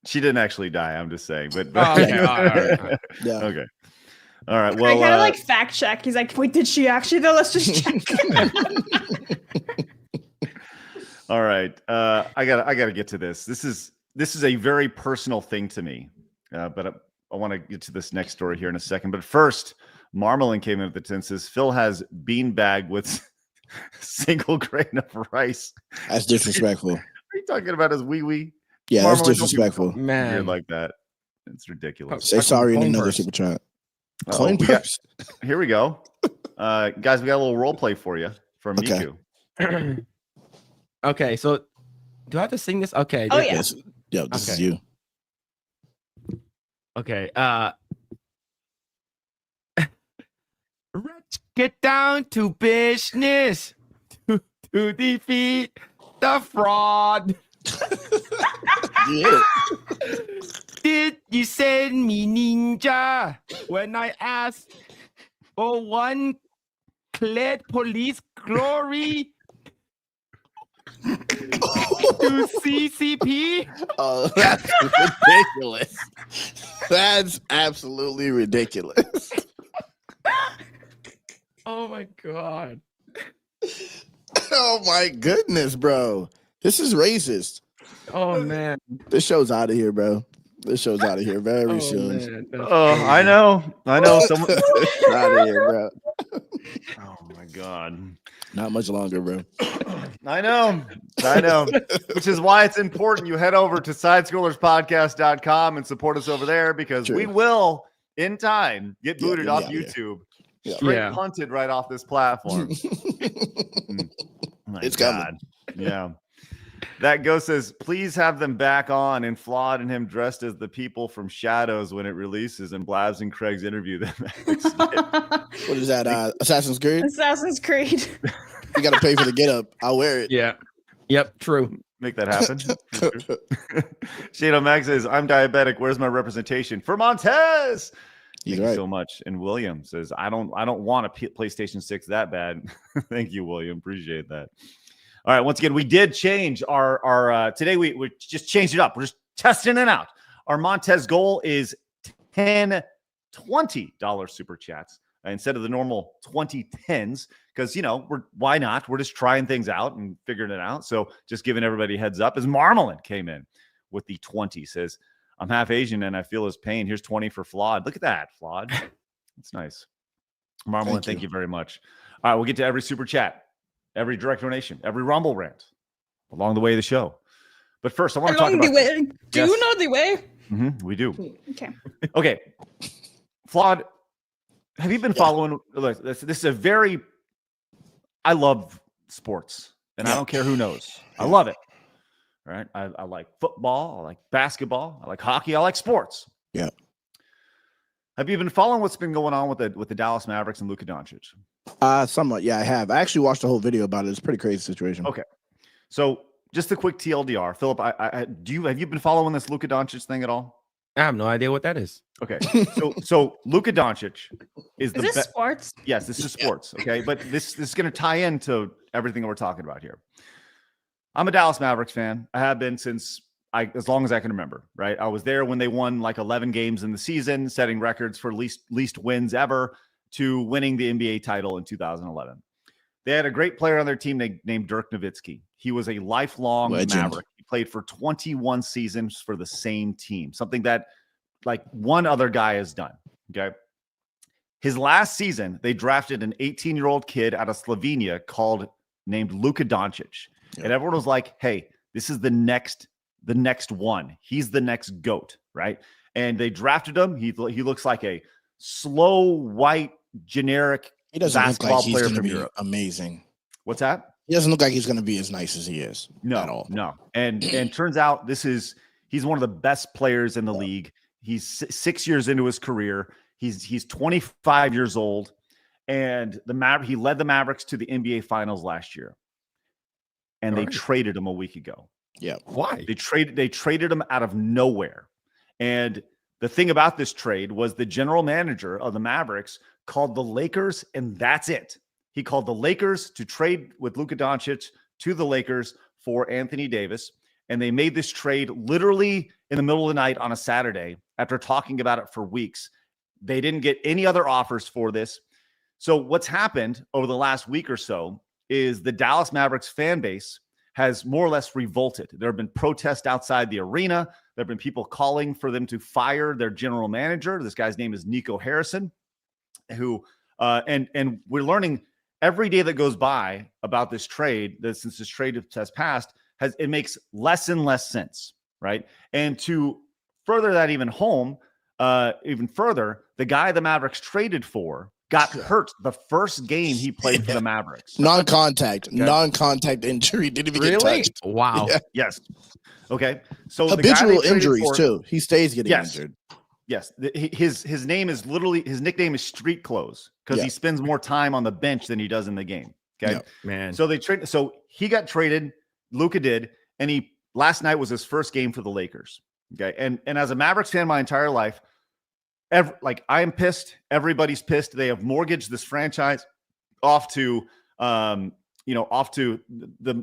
She didn't actually die. I'm just saying. But okay. All right. Yeah. Okay. All right. Well, Well, kind of like fact check. He's like, wait, did she actually though? Let's just check. all right. I gotta get to this. This is a very personal thing to me. But I want to get to this next story here in a second. But first, Marmalin came in at the tent, says Phil has beanbag with single grain of rice. That's disrespectful. Are you talking about his wee-wee? Yeah, that's disrespectful. Man. Weird like that. It's ridiculous. Say sorry in another super chat. Coin purse. Here we go. Guys, we got a little role play for you from Miku. Okay, so do I have to sing this? Okay. Oh, yeah. Yo, this is you. Okay. Let's get down to business to defeat the fraud. Yeah. Did you send me ninja when I asked for one clad police glory to CCP? Oh, that's ridiculous. That's absolutely ridiculous. Oh my god. Oh my goodness, bro. This is racist. Oh man. This show's out of here, bro. This show's out of here very soon. I know. Someone out of here, bro. Oh my god. Not much longer, bro. I know. Which is why it's important you head over to sidescrollerspodcast.com and support us over there, because we will, in time, get booted off YouTube. Straight punted right off this platform. It's coming. Yeah. That ghost says, please have them back on and Flawd and him dressed as the people from Shadows when it releases, and Blabs and Craig's interview them. What is that? Assassin's Creed? Assassin's Creed. You got to pay for the get up. I'll wear it. Yeah. Yep. True. Make that happen. Shado Max says, I'm diabetic. Where's my representation for Montez? Thank you so much. And William says, I don't want a PlayStation 6 that bad. Thank you, William. Appreciate that. All right. Once again, we did change our today. We just changed it up. We're just testing it out. Our Montez goal is $10 $20 super chats instead of the normal 20 10s, because why not? We're just trying things out and figuring it out. So just giving everybody a heads up, as Marmalin came in with the 20, says, I'm half Asian and I feel his pain. Here's 20 for Flawd. Look at that, Flawd. That's nice. Marmalin, thank you very much. All right, we'll get to every super chat, every direct donation, every Rumble rant along the way of the show. But first, I want to talk about... Do you know the way? Mm-hmm, we do. Okay. Flawd, have you been following... This is a very... I love sports, and I don't care who knows. I love it. All right? I like football. I like basketball. I like hockey. I like sports. Yeah. Have you been following what's been going on with the Dallas Mavericks and Luka Doncic? Somewhat. Yeah, I have. I actually watched the whole video about it. It's a pretty crazy situation. Okay. So just a quick TLDR. Philip, have you been following this Luka Doncic thing at all? I have no idea what that is. Okay. So Luka Doncic is this sports? Yes, this is sports. Okay. But this is going to tie into everything that we're talking about here. I'm a Dallas Mavericks fan. I have been since as long as I can remember, right? I was there when they won like 11 games in the season, setting records for least wins ever, to winning the NBA title in 2011. They had a great player on their team named Dirk Nowitzki. He was a lifelong Maverick. He played for 21 seasons for the same team, something that like one other guy has done. Okay. His last season, they drafted an 18-year-old kid out of Slovenia named Luka Doncic. Yeah. And everyone was like, hey, this is the next one. He's the next GOAT, right? And they drafted him. He looks like a slow, white, generic basketball player from Europe. Amazing. What's that? He doesn't look like he's going to be as nice as he is. No, at all. No. And turns out he's one of the best players in the league. He's 6 years into his career. He's 25 years old, and he led the Mavericks to the NBA Finals last year, and they traded him a week ago. Yeah, why? They traded him out of nowhere, and the thing about this trade was the general manager of the Mavericks called the Lakers, and that's it. He called the Lakers to trade with Luka Doncic to the Lakers for Anthony Davis, and they made this trade literally in the middle of the night on a Saturday after talking about it for weeks. They didn't get any other offers for this. So what's happened over the last week or so is the Dallas Mavericks fan base has more or less revolted. There have been protests outside the arena. There have been people calling for them to fire their general manager. This guy's name is Nico Harrison, who and we're learning every day that goes by about this trade, that since this trade has passed, it makes less and less sense, right? And to further that even further, the guy the Mavericks traded for got hurt the first game he played for the Mavericks. Non-contact injury. Didn't even get touched. Wow. Yeah. Yes. Okay. So habitual injuries too. He stays getting injured. Yes. His name is his nickname is Street Clothes because he spends more time on the bench than he does in the game. Okay. Yeah, man. So he got traded. Luka did, and last night was his first game for the Lakers. Okay. And as a Mavericks fan my entire life, I am pissed. Everybody's pissed. They have mortgaged this franchise off to the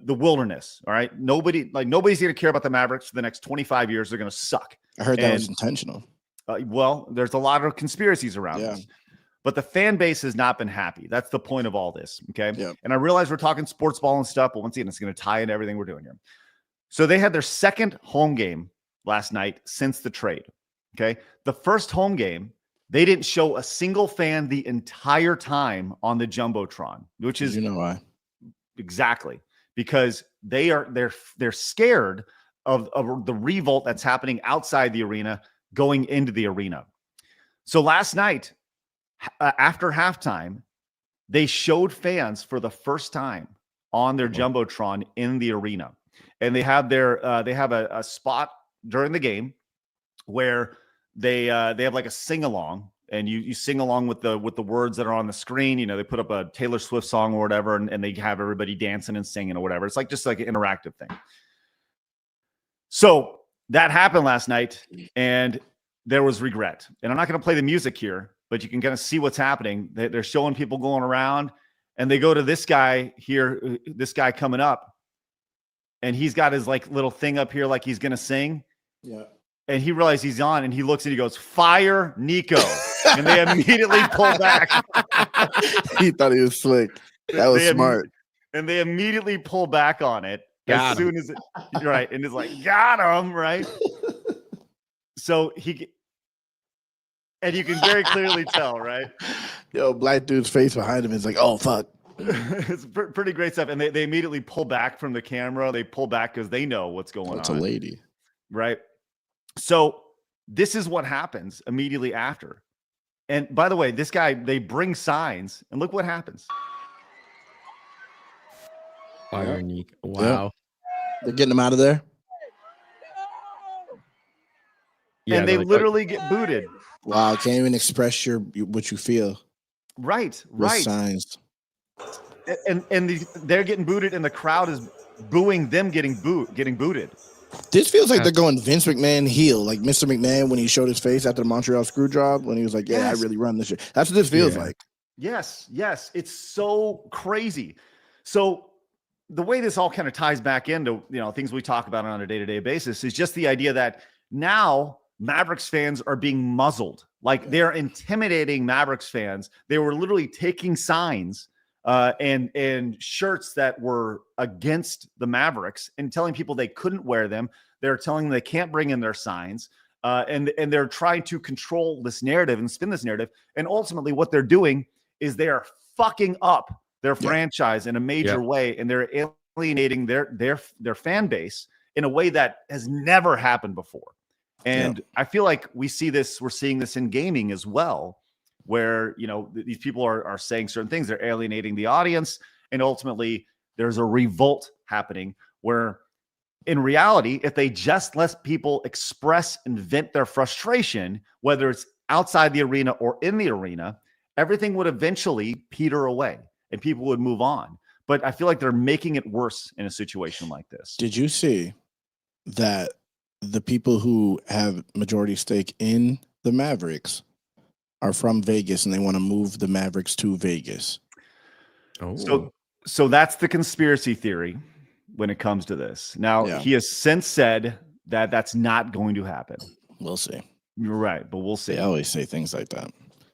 wilderness. All right. Nobody's going to care about the Mavericks for the next 25 years. They're going to suck. I heard that was intentional. Well, there's a lot of conspiracies around this, but the fan base has not been happy. That's the point of all this. Okay. Yeah. And I realize we're talking sports ball and stuff, but once again, it's going to tie into everything we're doing here. So they had their second home game last night since the trade. Okay. The first home game, they didn't show a single fan the entire time on the Jumbotron, which is, why? Exactly. Because they're scared of the revolt that's happening outside the arena going into the arena. So last night, after halftime, they showed fans for the first time on their Jumbotron in the arena. And they have a spot during the game where they have like a sing along, and you sing along with the words that are on the screen. They put up a Taylor Swift song or whatever, and they have everybody dancing and singing or whatever. It's just like an interactive thing. So that happened last night, and there was regret. And I'm not going to play the music here, but you can kind of see what's happening. They're showing people going around, and they go to this guy here, this guy coming up, and he's got his little thing up here like he's going to sing. Yeah. And he realizes he's on, and he looks and he goes, "Fire Nico." And they immediately pull back. He thought he was slick. That was smart. And they immediately pull back on it soon as right. And it's like, got him, right? So and you can very clearly tell, right? Yo, black dude's face behind him is like, oh, fuck. It's pretty great stuff. And they immediately pull back from the camera. They pull back because they know what's going on. It's a lady. Right. So this is what happens immediately after. And by the way, this guy, they bring signs, and look what happens. Fire Nick. Wow. Yeah. They're getting him out of there. Yeah, and they literally get booted. Wow, can't even express what you feel. Right. Signs. And they're getting booted, and the crowd is booing them getting booted. This feels like they're going Vince McMahon heel, like Mr. McMahon when he showed his face after the Montreal Screwjob, when he was like, "Yeah, I really run this shit." That's what this feels like. Yes, it's so crazy. So the way this all kind of ties back into things we talk about on a day-to-day basis is just the idea that now Mavericks fans are being muzzled, like they're intimidating Mavericks fans. They were literally taking signs and shirts that were against the Mavericks and telling people they couldn't wear them. They're telling them they can't bring in their signs. and they're trying to control this narrative and spin this narrative. And ultimately, what they're doing is they are fucking up their franchise in a major way, and they're alienating their fan base in a way that has never happened before. And I feel like we're seeing this in gaming as well, where, you know, these people are saying certain things, they're alienating the audience, and ultimately there's a revolt happening where in reality, if they just let people express and vent their frustration, whether it's outside the arena or in the arena, everything would eventually peter away and people would move on. But I feel like they're making it worse in a situation like this. Did you see that the people who have majority stake in the Mavericks are from Vegas and they want to move the Mavericks to Vegas? Oh. So that's the conspiracy theory when it comes to this. Now, he has since said that that's not going to happen. We'll see. You're right, but we'll see. They always say things like that.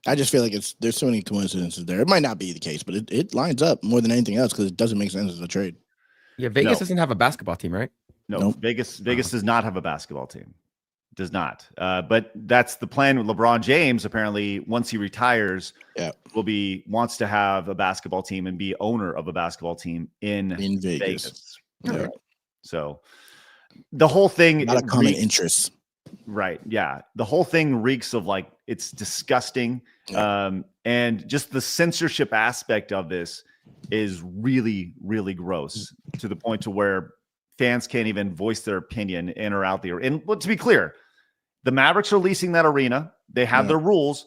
I just feel like there's so many coincidences there. It might not be the case, but it lines up more than anything else because it doesn't make sense as a trade. Yeah, Vegas doesn't have a basketball team, right? No, nope. Vegas does not have a basketball team. Does not. But that's the plan with LeBron James. Apparently, once he retires, wants to have a basketball team and be owner of a basketball team in Vegas. Yeah. So the whole thing, not a common interest. Right. Yeah. The whole thing reeks of like, it's disgusting. And just the censorship aspect of this is really, really gross to the point to where fans can't even voice their opinion in or out there. And to be clear, the Mavericks are leasing that arena. They have their rules,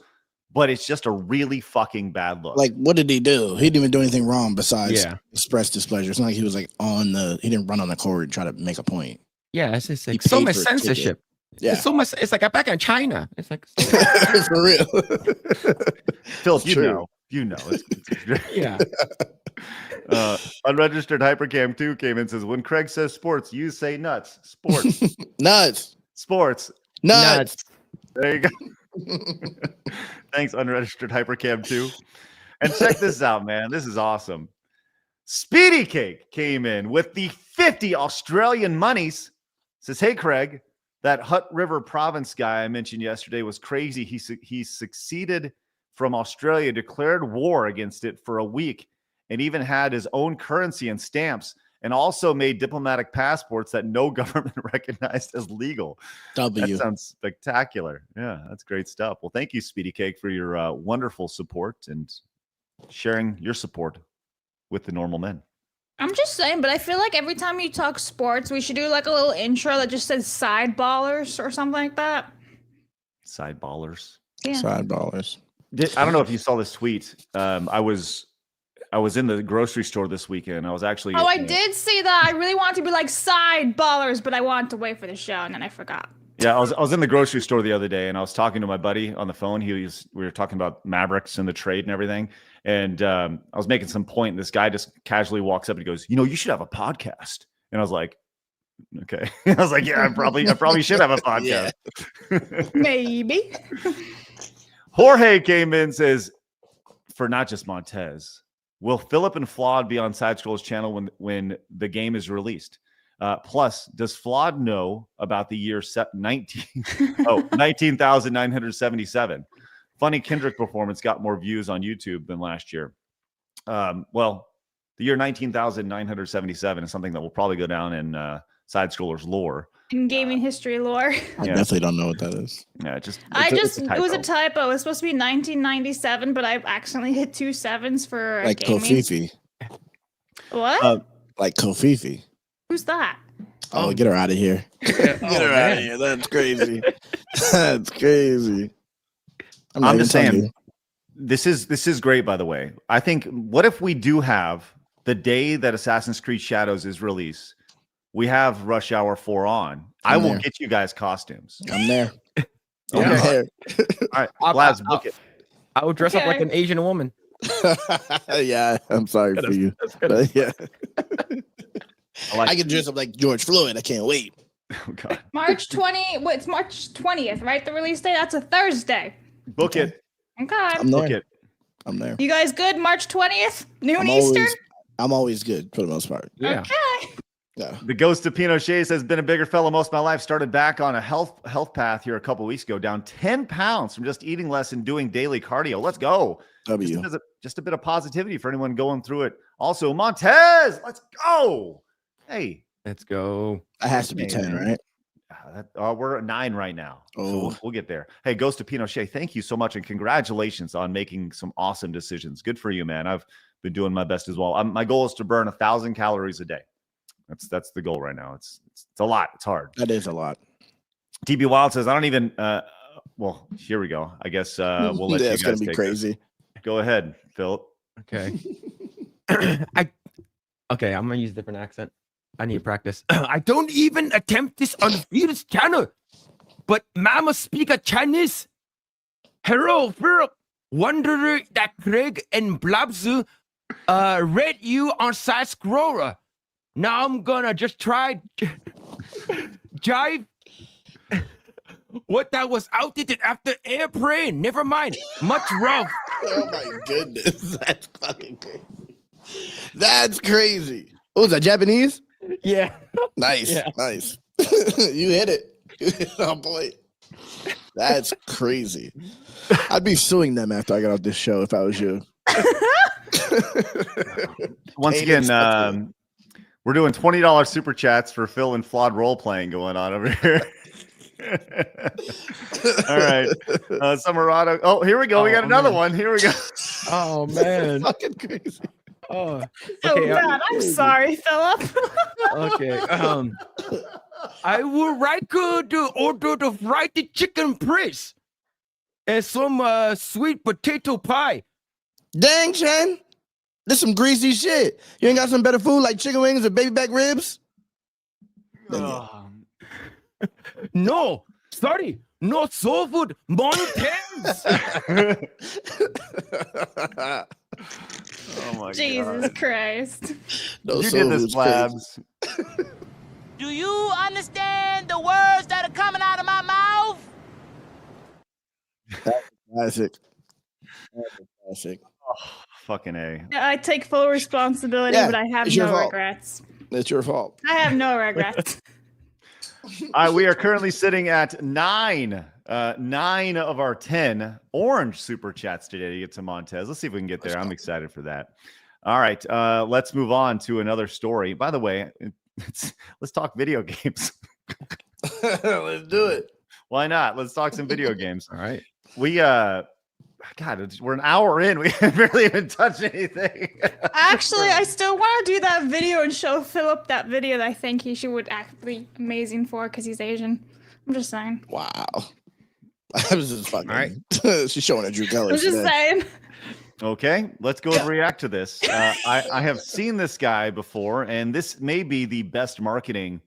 but it's just a really fucking bad look. Like, what did he do? He didn't even do anything wrong besides express displeasure. It's not like he was like he didn't run on the court and try to make a point. Yeah, it's just like so much censorship. Yeah, it's so much. It's like back in China. It's like for real. Phil, you know. Yeah. Unregistered Hypercam 2 came in and says, when Craig says sports, you say nuts. Sports. Nuts. Sports. Nuts. There you go. Thanks, Unregistered Hypercam 2. And check this out, man. This is awesome. Speedy Cake came in with the 50 Australian monies. Says, hey, Craig, that Hutt River province guy I mentioned yesterday was crazy. He succeeded from Australia, declared war against it for a week, and even had his own currency and stamps, and also made diplomatic passports that no government recognized as legal. That sounds spectacular. Yeah, that's great stuff. Well, thank you, Speedy Cake, for your wonderful support and sharing your support with the normal men. I'm just saying, but I feel like every time you talk sports, we should do like a little intro that just says side ballers or something like that. Side ballers. Yeah. Side ballers. I don't know if you saw this tweet. I was in the grocery store this weekend. I was actually. Oh, I did see that. I really wanted to be like side ballers, but I wanted to wait for the show, and then I forgot. Yeah, I was in the grocery store the other day, and I was talking to my buddy on the phone. We were talking about Mavericks and the trade and everything, and I was making some point. And this guy just casually walks up and he goes, you should have a podcast. And I was like, okay. I was like, yeah, I probably should have a podcast. Maybe. Jorge came in and says, for not just Montez, will Phillip and Flawd be on Side Scroll's channel when the game is released? Plus, does Flawd know about the year 19,977? Funny Kendrick performance got more views on YouTube than last year. Well, the year 19,977 is something that will probably go down in Side Scroller's lore. In gaming history lore. I definitely don't know what that is. Yeah, it was a typo. It was supposed to be 1997, but I accidentally hit 2 sevens for like gaming. Kofifi. What? Like Kofifi. Who's that? Oh, get her out of here. Get her out of here. That's crazy. That's crazy. I'm just saying, this is great, by the way. I think, what if we do have the day that Assassin's Creed Shadows is released, we have Rush Hour 4 on. I will get you guys costumes. I'm there. Okay. I'm there. All right, Blabs, book it. I would dress up like an Asian woman. Yeah, I'm sorry for you. But yeah. I can dress up like George Floyd. I can't wait. Oh, God. March 20th, right? The release day? That's a Thursday. Book it. Okay. I'm there. Book it. I'm there. You guys good? March 20th? Noon Eastern? I'm always good for the most part. Yeah. Okay. Yeah. The ghost of Pinochet says, been a bigger fella most of my life. Started back on a health path here a couple weeks ago. Down 10 pounds from just eating less and doing daily cardio. Let's go. Just a bit of positivity for anyone going through it. Also, Montez, let's go. Hey. Let's go. That has to be 10, right? We're at 9 right now. Oh. So we'll get there. Hey, Ghost of Pinochet, thank you so much. And congratulations on making some awesome decisions. Good for you, man. I've been doing my best as well. My goal is to burn 1,000 calories a day. That's the goal right now. It's a lot. It's hard. That is a lot. TB Wild says, I don't even, well, here we go. I guess we'll let you guys it's going to be crazy. This. Go ahead, Philip. Okay. I'm going to use a different accent. I need to practice. I don't even attempt this on Philip's channel, but Mama speak a Chinese. Hello, Philip. Wonder that Craig and Blabs read you on side scroller. Now I'm gonna just try jive. What that was outdated after airplane. Never mind. Much rough. Oh my goodness. That's fucking crazy. That's crazy. Oh, is that Japanese? Yeah. Nice. Yeah. Nice. You hit it. You hit it on point. That's crazy. I'd be suing them after I got off this show if I was you. Once again, we're doing $20 super chats for Phil and Flawd role playing going on over here. All right. Samarado. Oh, here we go. We got another one. Here we go. Oh, man. Fucking crazy. Oh, So bad. I'm sorry, Philip. Okay. I will like to order the fried chicken breast and some sweet potato pie. Dang, Chan. This some greasy shit. You ain't got some better food like chicken wings or baby back ribs? No, sorry. Not soul food. Montez. Oh my Jesus God. Christ. No, you did this, Blabs. Do you understand the words that are coming out of my mouth? That's classic. That's classic. Oh, fucking A. I take full responsibility, but I have no regrets. It's your fault. I have no regrets. All right, we are currently sitting at 9 of our 10 orange super chats today to get to Montez. Let's see if we can get there. I'm excited for that. All right, let's move on to another story. By the way, let's talk video games. Let's do it. Why not? Let's talk some video games. All right. God, we're an hour in. We haven't really even touched anything. Actually, I still want to do that video and show Philip that video that I think he would actually amazing for because he's Asian. I'm just saying. Wow. I was just fucking. All right. She's showing a Drew Keller. I'm just saying. Okay, let's go and react to this. I have seen this guy before, and this may be the best marketing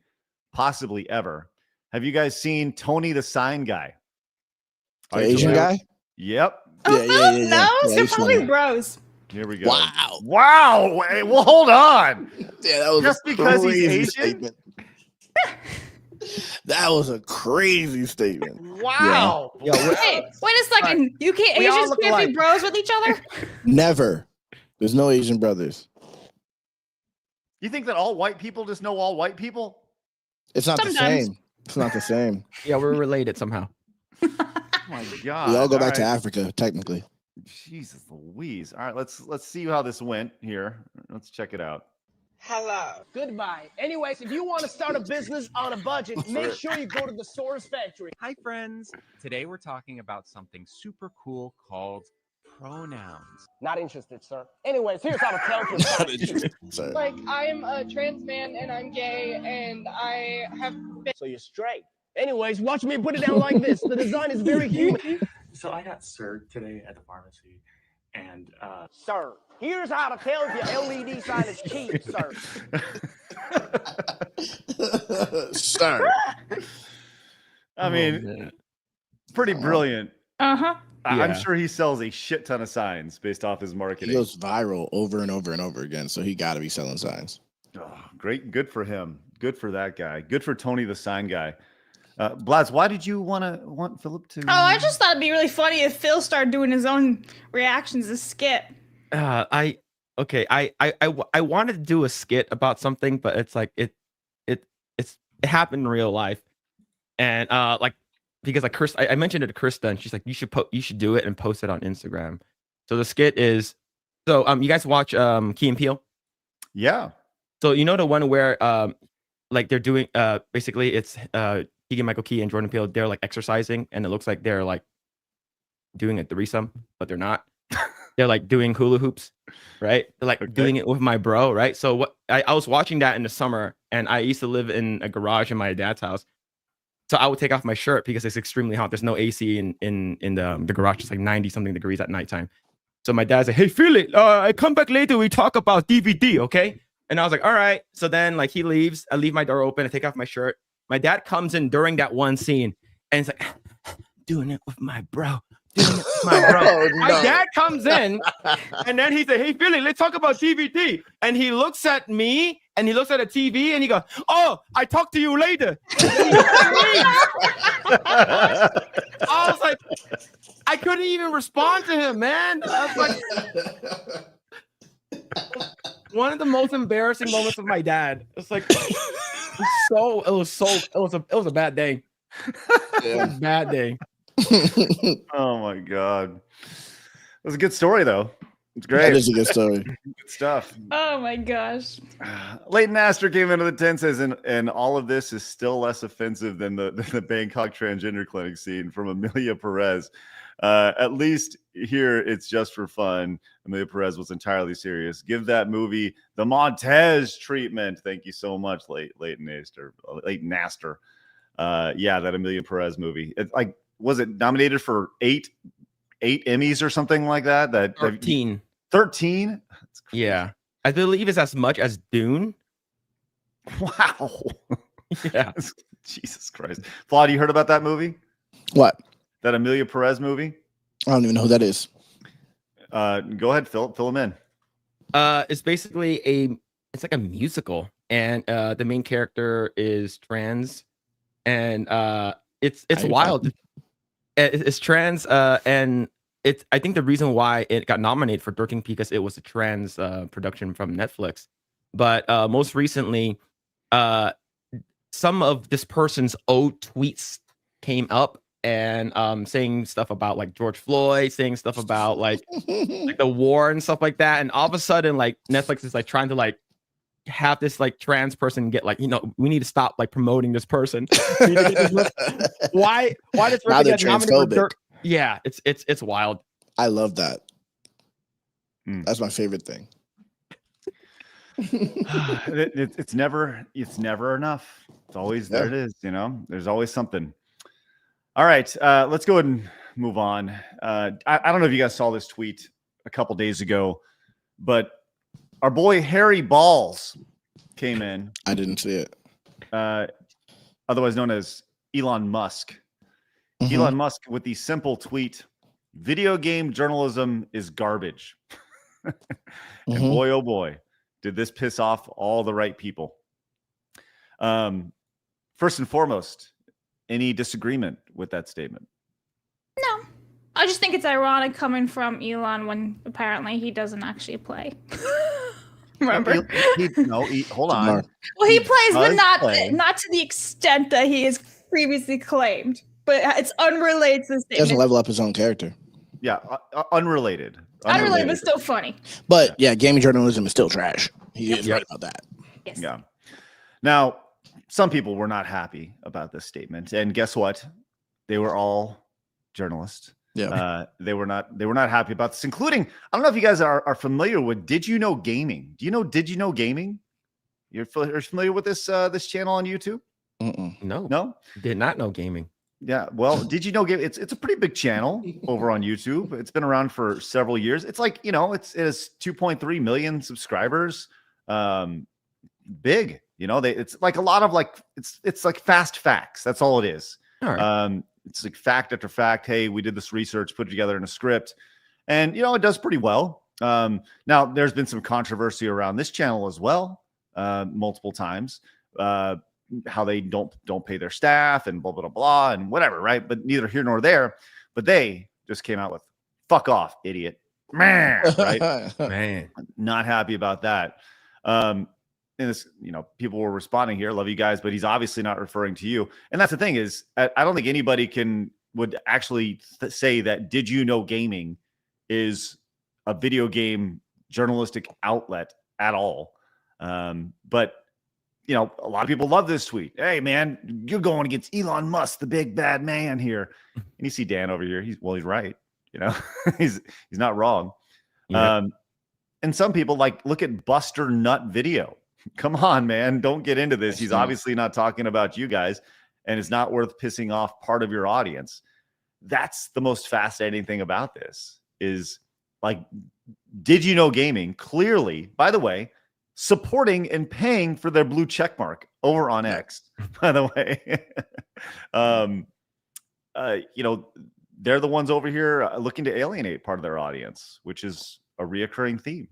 possibly ever. Have you guys seen Tony the Sign Guy? The Asian guy? Yep. No, they're probably bros. Here we go. Wow. Wow. Wait, well, hold on. Yeah, that was just because he's Asian. Statement. That was a crazy statement. Wow. Yeah. Hey, wait a second. You can't. We all Asians look can't alike. be bros with each other. Never. There's no Asian brothers. You think that all white people just know all white people? It's not Sometimes. the same. It's not the same. Yeah, we're related somehow. Oh my God. We all go back right. to Africa, technically. Jesus Louise. All right, let's see how this went here. Let's check it out. Hello. Goodbye. Anyways, if you want to start a business on a budget, make sure you go to the Source Factory. Hi, friends. Today we're talking about something super cool called pronouns. Not interested, sir. Anyways, here's how to tell if you're Not interested, sir. Like, I'm a trans man and I'm gay and I have been. So you're straight. Anyways, watch me put it down like this. The design is very human. So I got served today at the pharmacy, and Sir, here's how to tell if your LED sign is cheap, sir. Sir. I mean, pretty brilliant. Uh-huh. I'm Yeah. sure he sells a shit ton of signs based off his He marketing. goes viral over and over and over again, so he got to be selling signs. Oh, great. Good for him. Good for that guy. Good for Tony the Sign Guy. Blaz, why did you want Philip to? Oh, I just thought it'd be really funny if Phil started doing his own reactions as skit. I wanted to do a skit about something, but it's like it happened in real life, and like because like I mentioned it to Krista, and she's like, you should do it and post it on Instagram. So the skit is you guys watch Key and Peele? Yeah. So you know the one where like they're doing basically it's Keegan-Michael Key and Jordan Peele, they're like exercising, and it looks like they're like doing a threesome, but they're not. They're like doing hula hoops, right? They're like doing it with my bro, right? So what I was watching that in the summer, and I used to live in a garage in my dad's house. So I would take off my shirt because it's extremely hot. There's no AC in the garage. It's like 90 something degrees at nighttime. So my dad's like, "Hey, Philip, I come back later. We talk about DVD, okay?" And I was like, "All right." So then like he leaves. I leave my door open. I take off my shirt. My dad comes in during that one scene, and it's like, "Doing it with my bro." My bro. Oh, no. My dad comes in, and then he said, "Hey, Philly, let's talk about DVD." And he looks at me, and he looks at the TV, and he goes, "Oh, I talk to you later." I was like, I couldn't even respond to him, man. I was like, one of the most embarrassing moments of my dad. It's like, it was a bad day. It was a bad day. Oh my god, it was a good story though. It's great. That is a good story. Good stuff. Oh my gosh. Leighton Astor came into the tent, says, and all of this is still less offensive than the Bangkok transgender clinic scene from Emilia Perez. At least here it's just for fun. Emilia Perez was entirely serious. Give that movie the Montez treatment. Thank you so much, Leighton Astor. Yeah, that Emilia Perez movie. It, like, was it nominated for eight Emmys or something like that? 13. 13? Yeah. I believe it's as much as Dune. Wow. Yeah. Jesus Christ. Flawd, you heard about that movie? What? That Emilia Perez movie? I don't even know who that is. Go ahead, fill them in. It's basically it's like a musical, and the main character is trans, and it's wild. It's trans, and I think the reason why it got nominated for 13 because it was a trans production from Netflix. But most recently, some of this person's old tweets came up and saying stuff about like George Floyd, saying stuff about like the war and stuff like that. And all of a sudden, like Netflix is like trying to like have this like trans person get like, we need to stop like promoting this person. Why does now they're transphobic? Yeah, it's wild. I love that. That's my favorite thing. It's never enough. It's always there. It is, there's always something. All right, let's go ahead and move on. I don't know if you guys saw this tweet a couple days ago, but our boy Harry Balls came in. I didn't see it. Otherwise known as Elon Musk. Mm-hmm. Elon Musk with the simple tweet, "Video game journalism is garbage." And boy, oh boy, did this piss off all the right people. First and foremost, any disagreement with that statement? No. I just think it's ironic coming from Elon when apparently he doesn't actually play. Remember? Hold on. Well, he plays, but not to the extent that he has previously claimed. But it's unrelated to the statement. He doesn't level up his own character. Yeah, unrelated. Unrelated, but still funny. But yeah, gaming journalism is still trash. He is right about that. Yes. Yeah. Now, some people were not happy about this statement, and guess what? They were all journalists. Yeah. They were not happy about this, including, I don't know if you guys are familiar with Did You Know Gaming? Do you know Did You Know Gaming? You're familiar with this channel on YouTube? No? Did not know gaming. Yeah, well, Did You Know Gaming? It's a pretty big channel over on YouTube. It's been around for several years. It's like, it has 2.3 million subscribers. Big, it's like a lot of like, it's like fast facts. That's all it is. All right. It's like fact after fact. Hey, we did this research, put it together in a script, and it does pretty well. Now there's been some controversy around this channel as well, multiple times. How they don't pay their staff and blah blah blah and whatever, right? But neither here nor there. But they just came out with "fuck off, idiot," man, right? Man, not happy about that. and this, people were responding here. Love you guys, but he's obviously not referring to you. And that's the thing is, I don't think anybody would actually say that Did You Know Gaming is a video game journalistic outlet at all. But a lot of people love this tweet. Hey man, you're going against Elon Musk, the big bad man here. And you see Dan over here. He's right. he's not wrong. Yeah. And some people look at Buster Nut Video. Come on, man. Don't get into this. He's obviously not talking about you guys, and it's not worth pissing off part of your audience. That's the most fascinating thing about this is Did You Know Gaming clearly, by the way, supporting and paying for their blue check mark over on X, by the way. They're the ones over here looking to alienate part of their audience, which is a reoccurring theme.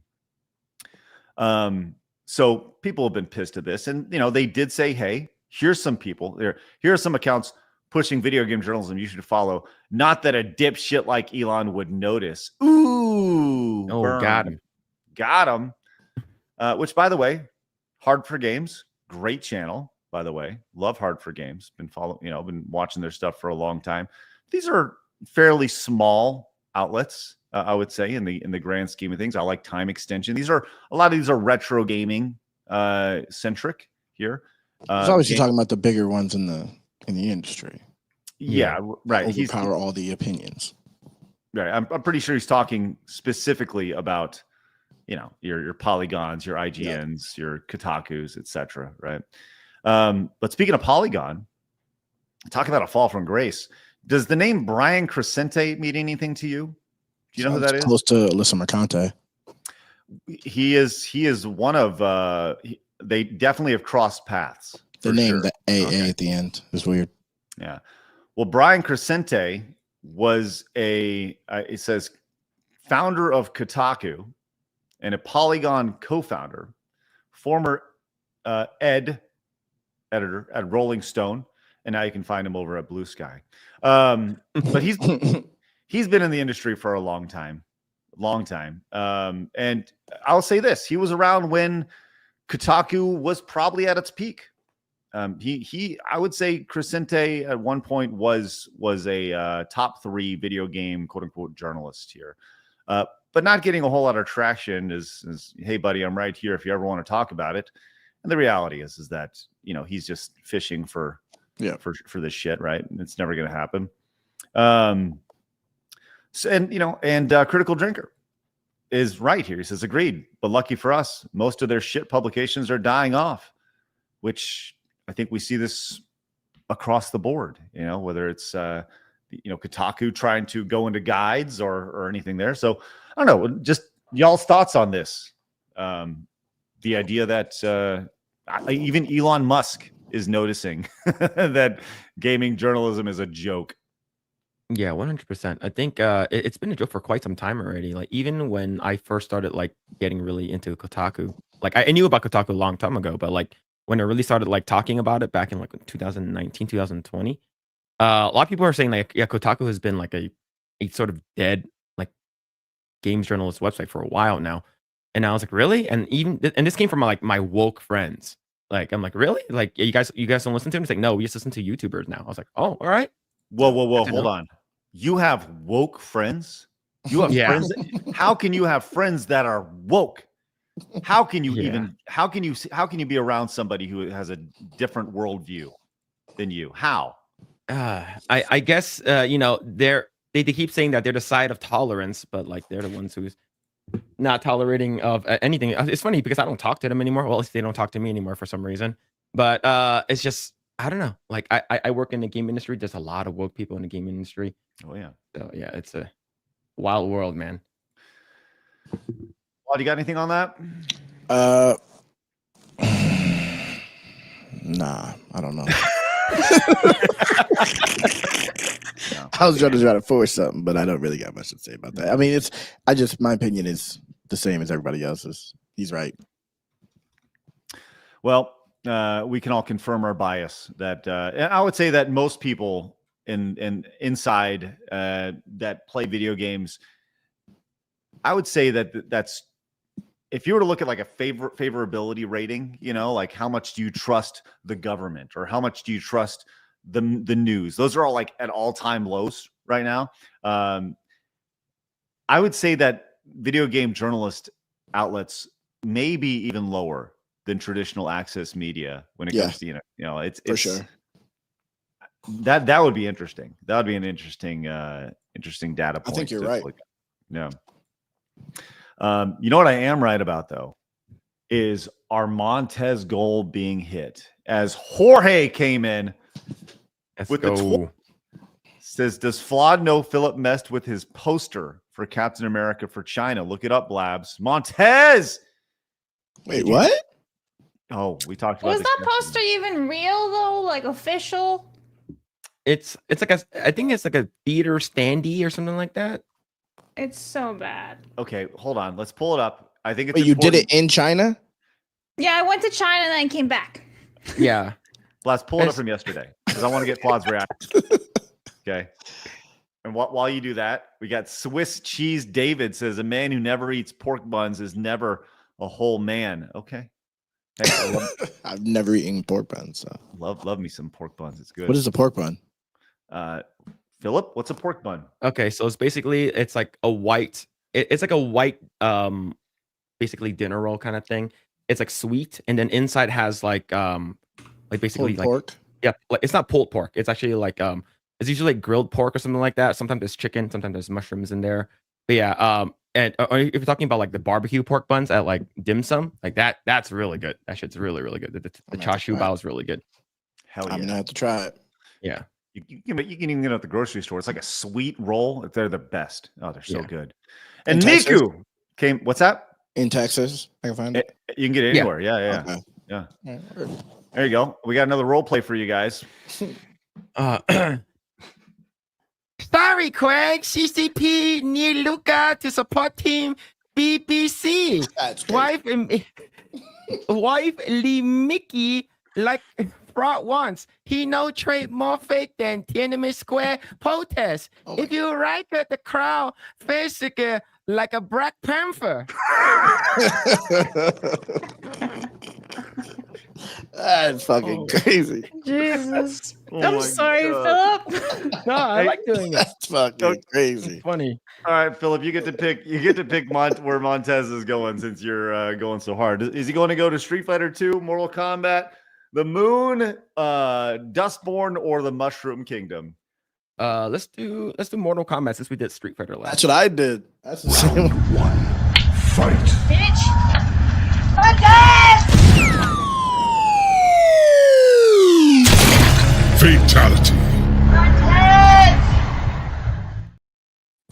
So people have been pissed at this, and they did say, hey, here's some people here are some accounts pushing video game journalism you should follow. Not that a dipshit like Elon would notice. Ooh, Oh, got him. Which, by the way, Hard for Games, great channel. By the way, love Hard for Games. Been been watching their stuff for a long time. These are fairly small outlets, I would say, in the grand scheme of things. I like Time Extension. A lot of these are retro gaming centric here. He's obviously talking about the bigger ones in the industry. Yeah, right. Overpower all the opinions. Right. I'm pretty sure he's talking specifically about your Polygons, your IGNs, your Kotakus, etc. Right. But speaking of Polygon, talk about a fall from grace. Does the name Brian Crescente mean anything to you? Do you know who that is? Close to Alyssa Mercante. He is one of. They definitely have crossed paths. The name, the AA at the end, is weird. Yeah. Well, Brian Crescente was it says founder of Kotaku and a Polygon co-founder, former editor at Rolling Stone, and now you can find him over at Blue Sky. But he's been in the industry for a long time. And I'll say this: he was around when Kotaku was probably at its peak. I would say Crescente at one point was a top 3 video game quote unquote journalist here, but not getting a whole lot of traction. Is hey buddy, I'm right here if you ever want to talk about it. And the reality is that he's just fishing for this shit, right? And it's never going to happen. Critical Drinker is right here. He says, agreed, but lucky for us, most of their shit publications are dying off, which I think we see this across the board, whether it's, Kotaku trying to go into guides or anything there. So I don't know, just y'all's thoughts on this. The idea that even Elon Musk is noticing that gaming journalism is a joke. Yeah, 100%. I think it's been a joke for quite some time already. Even when I first started getting really into Kotaku, I knew about Kotaku a long time ago, but when I really started talking about it back in 2019, 2020, a lot of people are saying Kotaku has been a sort of dead games journalist website for a while now. And I was like, really? And this came from my woke friends. I'm like, really? You guys don't listen to him? It's like, no, we just listen to YouTubers now. I was like, oh, all right. Whoa, hold on. You have woke friends? You have friends? How can you have friends that are woke? How can you how can you be around somebody who has a different worldview than you? How? I guess they keep saying that they're the side of tolerance, but they're the ones who's not tolerating of anything. It's funny because I don't talk to them anymore. Well, at least they don't talk to me anymore for some reason. But it's just I don't know. I work in the game industry. There's a lot of woke people in the game industry. Oh yeah. So yeah, it's a wild world, man. Well, you got anything on that? Nah, I don't know. I was trying to force something, but I don't really got much to say about that. I mean, my opinion is the same as everybody else's. He's right. Well, we can all confirm our bias that I would say that most people inside that play video games, I would say that's if you were to look at like a favorability rating, you know, like how much do you trust the government or how much do you trust the news? Those are all like at all-time lows right now. I would say that video game journalist outlets may be even lower than traditional access media when it comes to, it's for sure. That would be interesting. That would be an interesting data point. I think you're right. Yeah. You know what I am right about though is our Montez goal being hit as Jorge came in with the says, does Flawd know Phillip messed with his poster for Captain America for China? Look it up, Blabs. Montez. Wait, what? Oh, we talked about Was that poster even real though? Like official? It's like I think it's like a theater standee or something like that. It's so bad. Okay, hold on. Let's pull it up. I think it's Wait, you did it in China? Yeah, I went to China and then came back. Yeah. Blast, pull it up from yesterday because I want to get Flawd's reaction. Okay. And while you do that, we got Swiss Cheese David says, a man who never eats pork buns is never a whole man. Okay. Hey, I've never eaten pork buns. So. Love me some pork buns. It's good. What is a pork bun? Phillip, what's a pork bun? Okay, so it's like a white. It's like a white, basically dinner roll kind of thing. It's like sweet, and then inside has like basically pulled pork. Yeah, like it's not pulled pork. It's actually like it's usually like grilled pork or something like that. Sometimes there's chicken, sometimes there's mushrooms in there. But yeah, and if you're talking about like the barbecue pork buns at like dim sum, like that's really good. That shit's really, really good. The char siu bao is really good. Hell yeah. I'm gonna have to try it. Yeah. You can even get it at the grocery store. It's like a sweet roll. They're the best. Oh, they're so good. And Niku came. What's that? In Texas, I can find it. You can get it anywhere. Yeah. Okay. Yeah. There you go. We got another role play for you guys. Sorry, Craig. CCP need Luca to support team BBC. Wife Lee Mickey like Fraud once. He no trade more fake than Tiananmen Square protest. If you right at the crowd, basically like a Black Panther. That's fucking crazy. Jesus. Oh I'm my sorry, God. Phillip. No, I like doing it. That's fucking crazy. It's funny. All right, Phillip, you get to pick. Where Montez is going since you're going so hard. Is he going to go to Street Fighter 2, Mortal Kombat, the Moon, Dustborn, or the Mushroom Kingdom? Let's do Mortal Kombat since we did Street Fighter last. That's what I did. That's the same one. Fight. Bitch. Fatality.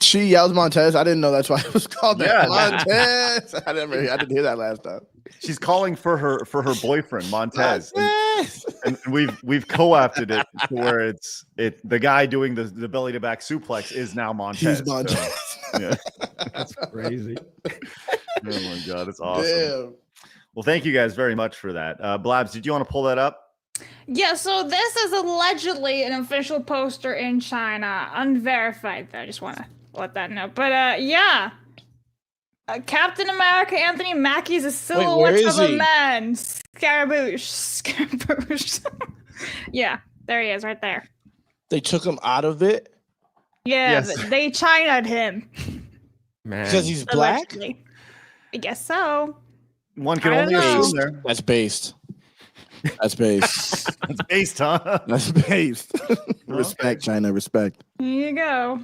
She yells Montez. I didn't know that's why it was called that. Yeah. Montez. I didn't hear that last time. She's calling for her boyfriend Montez, and we've co-opted it to where it's the guy doing the belly to back suplex is now Montez. He's Montez. So, yeah. That's crazy. Oh my God, it's awesome. Damn. Well, thank you guys very much for that. Blabs, did you want to pull that up? Yeah, so this is allegedly an official poster in China, unverified though. I just want to let that know. But yeah, Captain America Anthony Mackie's a silhouette of a man. Scaramouche. Yeah, there he is, right there. They took him out of it. Yeah, Yes. they China'd him. Man. Because he's black. Allegedly. I guess so. One can I only don't know. assume there. That's based. That's based. That's based, huh? That's based. Respect, China. Respect. Here you go.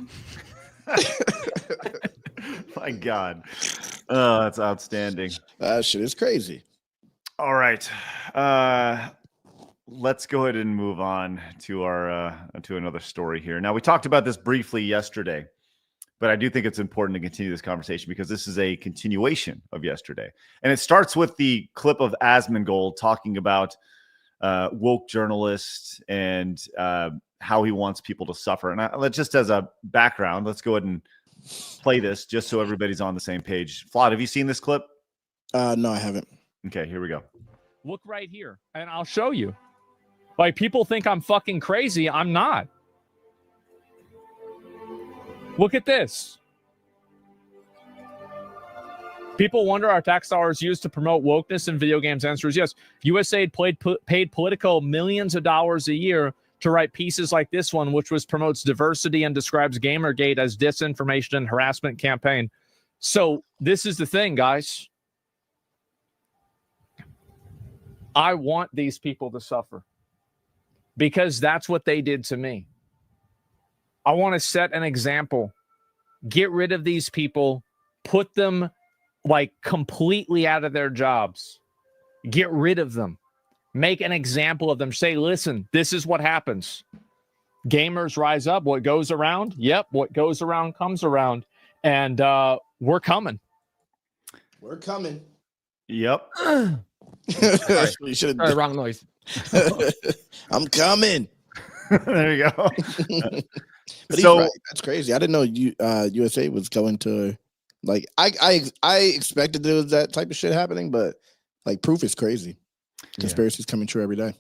My God. Oh, that's outstanding. That shit is crazy. All right. Let's go ahead and move on to our to another story here. Now, we talked about this briefly yesterday, but I do think it's important to continue this conversation because this is a continuation of yesterday. And it starts with the clip of Asmongold talking about woke journalists and how he wants people to suffer. And let's just as a background, let's go ahead and play this just so everybody's on the same page. Flawd, have you seen this clip? No, I haven't. Okay, here we go. Look right here, and I'll show you. Like, people think I'm fucking crazy. I'm not. Look at this. People wonder are tax dollars used to promote wokeness in video games? Answer is yes. USAID paid Politico millions of dollars a year to write pieces like this one, which promotes diversity and describes Gamergate as disinformation and harassment campaign. So this is the thing, guys. I want these people to suffer because that's what they did to me. I want to set an example. Get rid of these people. Put them like completely out of their jobs. Get rid of them. Make an example of them. Say, listen, this is what happens. Gamers rise up. What goes around? Yep. What goes around comes around. And we're coming. We're coming. Yep. You should Sorry, wrong noise. I'm coming. There you go. But he's right. That's crazy. I didn't know USA was going to like. I expected there was that type of shit happening, but like proof is crazy. Conspiracies coming true every day.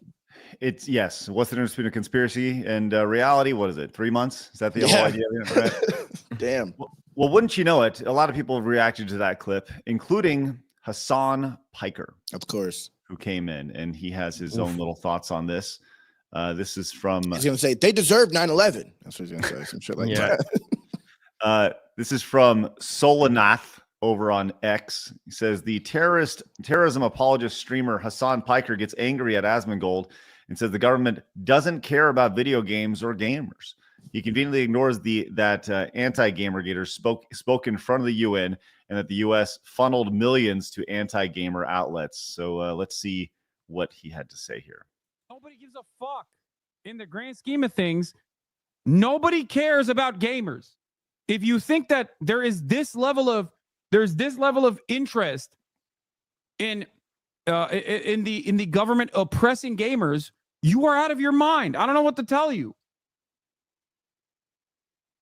It's yes. What's the difference between a conspiracy and reality? What is it? 3 months? Is that the whole idea? Right? Damn. Well, wouldn't you know it? A lot of people have reacted to that clip, including Hasan Piker, of course, who came in and he has his own little thoughts on this. This is from. He's gonna say they deserve 9/11. That's what he's gonna say. Some shit like that. This is from Solanath over on X. He says the terrorism apologist streamer Hasan Piker gets angry at Asmongold and says the government doesn't care about video games or gamers. He conveniently ignores that anti-gamergaters spoke in front of the UN and that the U.S. funneled millions to anti-gamer outlets. So let's see what he had to say here. Nobody gives a fuck. In the grand scheme of things, nobody cares about gamers. If you think that there's this level of interest in the government oppressing gamers, you are out of your mind. I don't know what to tell you.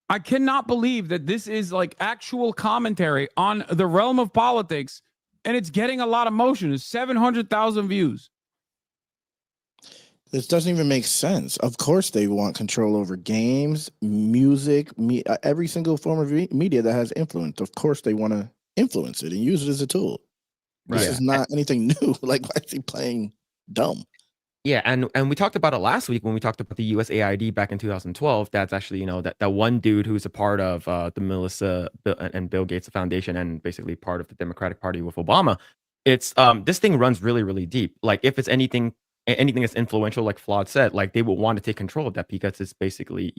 I cannot believe that this is like actual commentary on the realm of politics, and it's getting a lot of motion. It's 700,000 views. This doesn't even make sense. Of course, they want control over games, music, every single form of media that has influence. Of course, they want to influence it and use it as a tool. This is not anything new. Like, why is he playing dumb? Yeah, and we talked about it last week when we talked about the USAID back in 2012. That's actually, that one dude who's a part of the Melissa and Bill Gates Foundation and basically part of the Democratic Party with Obama. It's this thing runs really, really deep. Like if it's anything that's influential, like Flawd said, like they would want to take control of that because it's basically,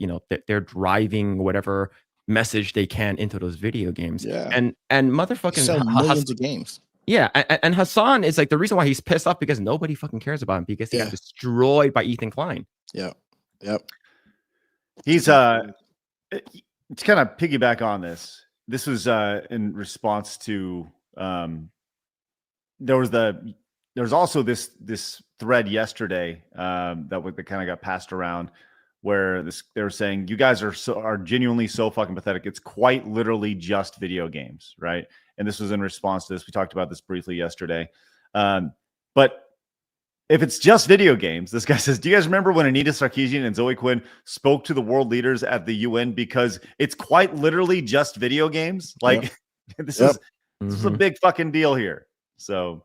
they're driving whatever message they can into those video games. Yeah. And motherfucking sell millions of games. Yeah, and Hasan is like the reason why he's pissed off because nobody fucking cares about him because he got destroyed by Ethan Klein. Yeah. Yep. He's to kind of piggyback on this. This was in response to there was also this thread yesterday that kind of got passed around where they were saying you guys are genuinely so fucking pathetic. It's quite literally just video games, right? And this was in response to this. We talked about this briefly yesterday. But if it's just video games, this guy says, do you guys remember when Anita Sarkeesian and Zoe Quinn spoke to the world leaders at the UN because it's quite literally just video games? Like this is a big fucking deal here. So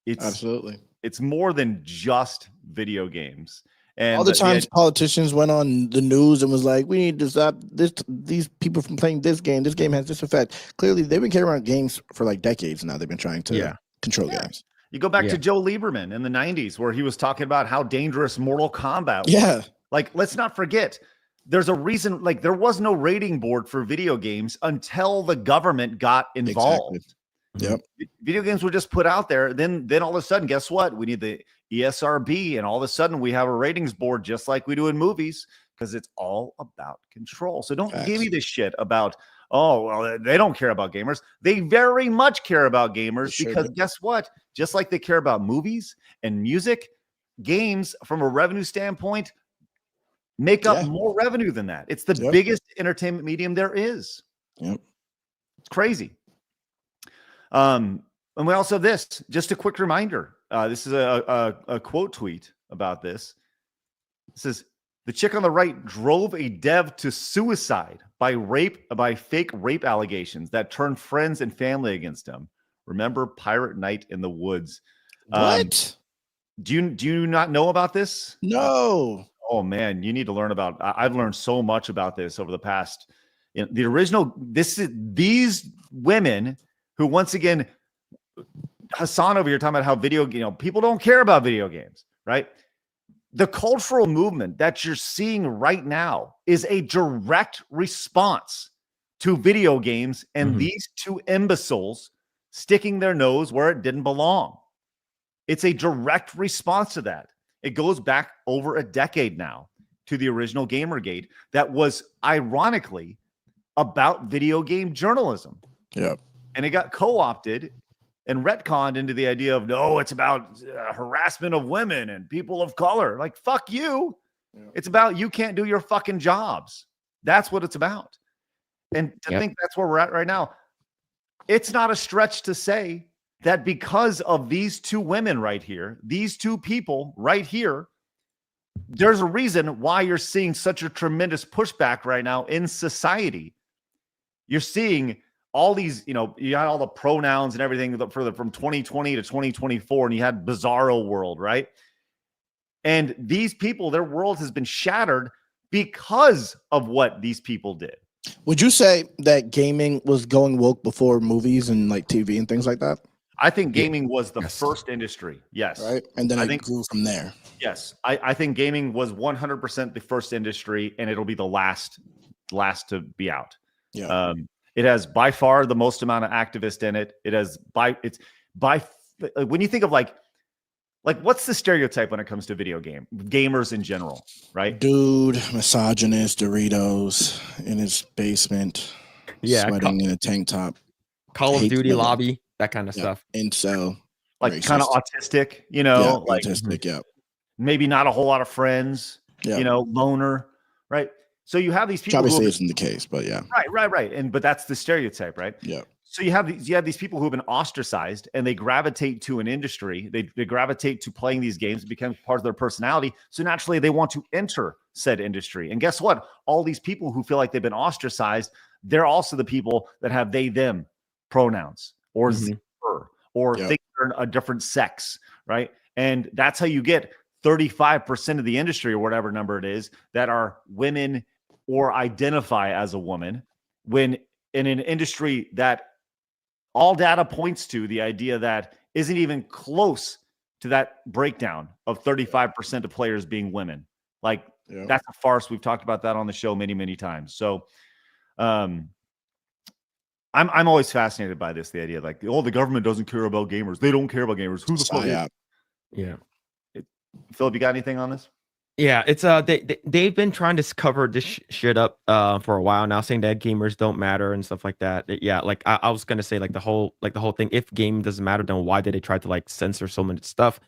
it's absolutely, it's more than just video games. And all the times politicians went on the news and was like, we need to stop these people from playing this game. This game has this effect. Clearly, they've been carrying around games for like decades now. They've been trying to control games. You go back to Joe Lieberman in the 90s where he was talking about how dangerous Mortal Kombat was. Yeah. Like, let's not forget, there's a reason, like there was no rating board for video games until the government got involved. Exactly. Yep. Video games were just put out there. Then all of a sudden, guess what? We need the ESRB, and all of a sudden we have a ratings board just like we do in movies because it's all about control. So don't give me this shit about, oh, well, they don't care about gamers. They very much care about gamers because guess what? Just like they care about movies and music, games from a revenue standpoint make up more revenue than that. It's the biggest entertainment medium there is. Yep. It's crazy. And we also have this, just a quick reminder. This is a quote tweet about this. It says, The chick on the right drove a dev to suicide by fake rape allegations that turned friends and family against him. Remember Pirate Night in the Woods? What? Do you not know about this? No. Oh man, you need to learn about. I've learned so much about this over the past. The original. These women who, once again, Hasan over here talking about how people don't care about video games, right? The cultural movement that you're seeing right now is a direct response to video games and these two imbeciles sticking their nose where it didn't belong. It's a direct response to that. It goes back over a decade now to the original Gamergate that was ironically about video game journalism. Yeah. And it got co-opted and retconned into the idea of, no, it's about harassment of women and people of color. Like, fuck you. Yeah. It's about you can't do your fucking jobs. That's what it's about. And to think that's where we're at right now, it's not a stretch to say that because of these two women right here, these two people right here, there's a reason why you're seeing such a tremendous pushback right now in society. You're seeing all these, you had all the pronouns and everything from 2020 to 2024, and you had Bizarro World, right? And these people, their world has been shattered because of what these people did. Would you say that gaming was going woke before movies and like TV and things like that? I think gaming was the first industry. Yes. Right. And then I think grew from there. Yes. I think gaming was 100% the first industry, and it'll be the last to be out. Yeah. It has by far the most amount of activists in it. When you think of like what's the stereotype when it comes to video gamers in general, right? Dude, misogynist, Doritos in his basement, sweating in a tank top, Call of Duty lobby, that kind of stuff. And so like kind of autistic, like autistic, maybe not a whole lot of friends, loner, right? So you have these people. Which obviously isn't the case, but yeah. Right. But that's the stereotype, right? Yeah. So you have these people who have been ostracized, and they gravitate to an industry. They gravitate to playing these games. It becomes part of their personality. So naturally, they want to enter said industry. And guess what? All these people who feel like they've been ostracized, they're also the people that have they them pronouns or or think they're a different sex, right? And that's how you get 35% of the industry or whatever number it is that are women or identify as a woman, when in an industry that all data points to the idea that isn't even close to that breakdown of 35% of players being women. Like that's a farce. We've talked about that on the show many, many times. So I'm always fascinated by this, the idea like, the government doesn't care about gamers. They don't care about gamers. Who the fuck? Yeah. Philip, you got anything on this? Yeah, it's they've been trying to cover this shit up for a while now, saying that gamers don't matter and stuff like that. Yeah, like I was gonna say, like the whole thing. If game doesn't matter, then why did they try to like censor so much stuff?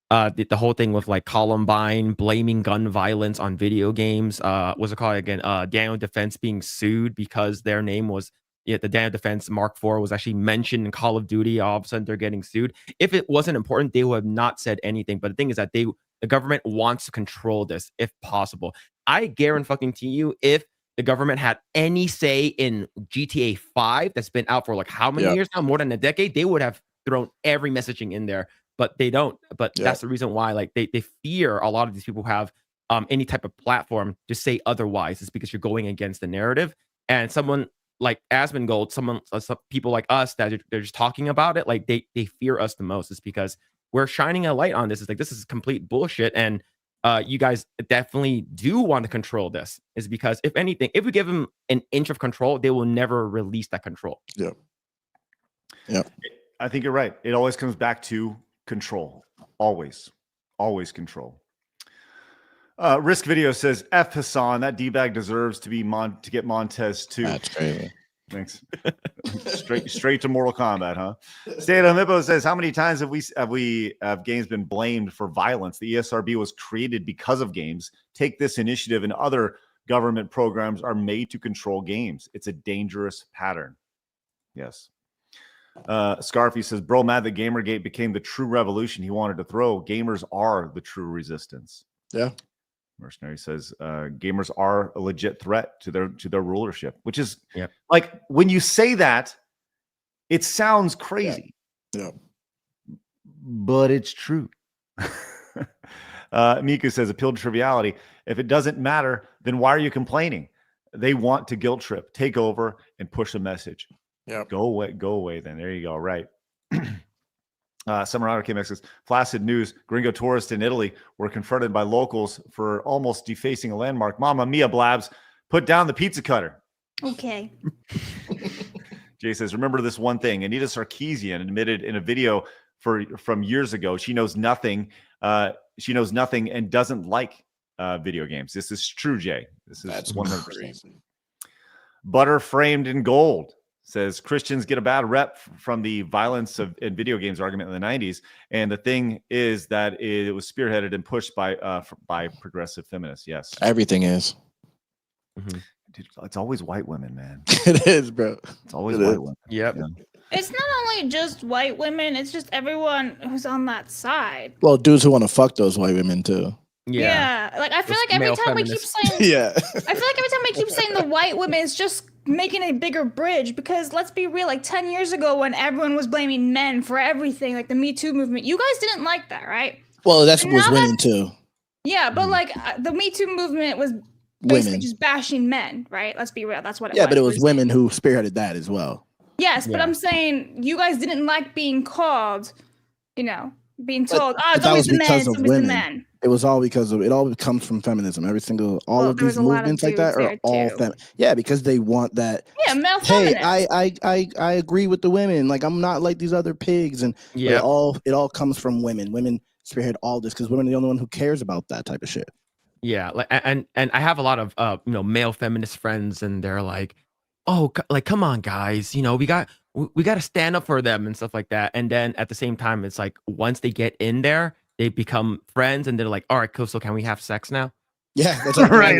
The whole thing with like Columbine blaming gun violence on video games. What's it called again? Daniel Defense being sued because their name was the Daniel Defense Mark IV was actually mentioned in Call of Duty. All of a sudden, they're getting sued. If it wasn't important, they would have not said anything. But the thing is that the government wants to control this if possible. I guarantee you, if the government had any say in GTA 5 that's been out for like how many years now, more than a decade, they would have thrown every messaging in there, but they don't. But that's the reason why, like they fear a lot of these people who have any type of platform to say otherwise. Is because you're going against the narrative. And someone like Asmongold, some people like us that they're just talking about it, like they fear us the most. Is because we're shining a light on this. It's like, this is complete bullshit. And you guys definitely do want to control this. Is because if anything, if we give them an inch of control, they will never release that control. Yeah. I think you're right. It always comes back to control. Always control. Risk Video says, F Hasan, that D-bag deserves to be to get Montez too. That's crazy. Thanks. straight to Mortal Kombat, huh? State of Hippo says, how many times have games been blamed for violence? The ESRB was created because of games. Take this initiative, and other government programs are made to control games. It's a dangerous pattern. Yes. Scarfy says, bro, mad that Gamergate became the true revolution he wanted to throw. Gamers are the true resistance. Yeah. Mercenary says gamers are a legit threat to their rulership, which is like when you say that, it sounds crazy. Yeah. But it's true. Miku says appeal to triviality. If it doesn't matter, then why are you complaining? They want to guilt trip, take over, and push a message. Yeah. Go away then. There you go. Right. Summer Honor KMX says flaccid news. Gringo tourists in Italy were confronted by locals for almost defacing a landmark. Mamma mia, Blabs, put down the pizza cutter. Okay. Jay says, remember this one thing. Anita Sarkeesian admitted in a video from years ago she knows nothing. She knows nothing and doesn't like video games. This is true, Jay. This is 100%. Crazy. Butter framed in gold says Christians get a bad rep from the violence in video games argument in the 90s. And the thing is that it was spearheaded and pushed by progressive feminists. Yes. Everything is. Mm-hmm. Dude, it's always white women, man. It is, bro. It's always white women. Yep. Yeah. It's not only just white women, it's just everyone who's on that side. Well, dudes who want to fuck those white women too. Yeah. Like I feel like every time we keep saying Yeah. I feel like every time we keep saying the white women, it's just making a bigger bridge, because let's be real, like 10 years ago when everyone was blaming men for everything, like the Me Too movement, you guys didn't like that, right? Well, that was women too. Yeah, but like the Me Too movement was basically Women. just bashing men, right? Let's be real. That's what it was. Yeah, but it was women who spearheaded that as well. Yes, but I'm saying you guys didn't like being called, being told, But it's that always was the men, because it's of always the women. men. It was all because of it. All comes from feminism. All of there these was a lot of movements like that dudes are there, all too. Yeah, because they want that. Yeah, male Hey, feminists. I agree with the women. Like I'm not like these other pigs, and Yeah, it all comes from women. Women spearhead all this because women are the only one who cares about that type of shit. yeah. Like, and I have a lot of male feminist friends, and they're like, oh, like come on, guys, we got to stand up for them and stuff like that. And then at the same time, it's like once they get in there, they become friends, and they're like, all right, cool. So can we have sex now? Yeah, that's like, right.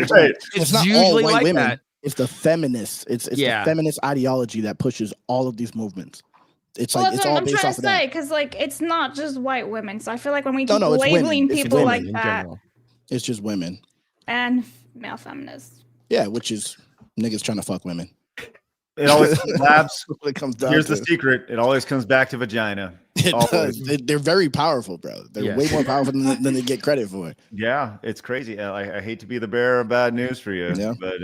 It's not usually all white like women. that. It's the feminists. It's the feminist ideology that pushes all of these movements. It's Well, like that's it's what all I'm based trying off to of that. say, because like it's not just white women. So I feel like when we No, keep no, it's women. labeling It's people women like in that, general. It's just women. and male feminists. Yeah, which is niggas trying to fuck women. It always Labs. What it comes down Here's to. the secret. It always comes back to vagina. It Always. does. They're very powerful, bro. They're Yes. way more powerful than they get credit for. Yeah, it's crazy. I hate to be the bearer of bad news for you, Yeah. but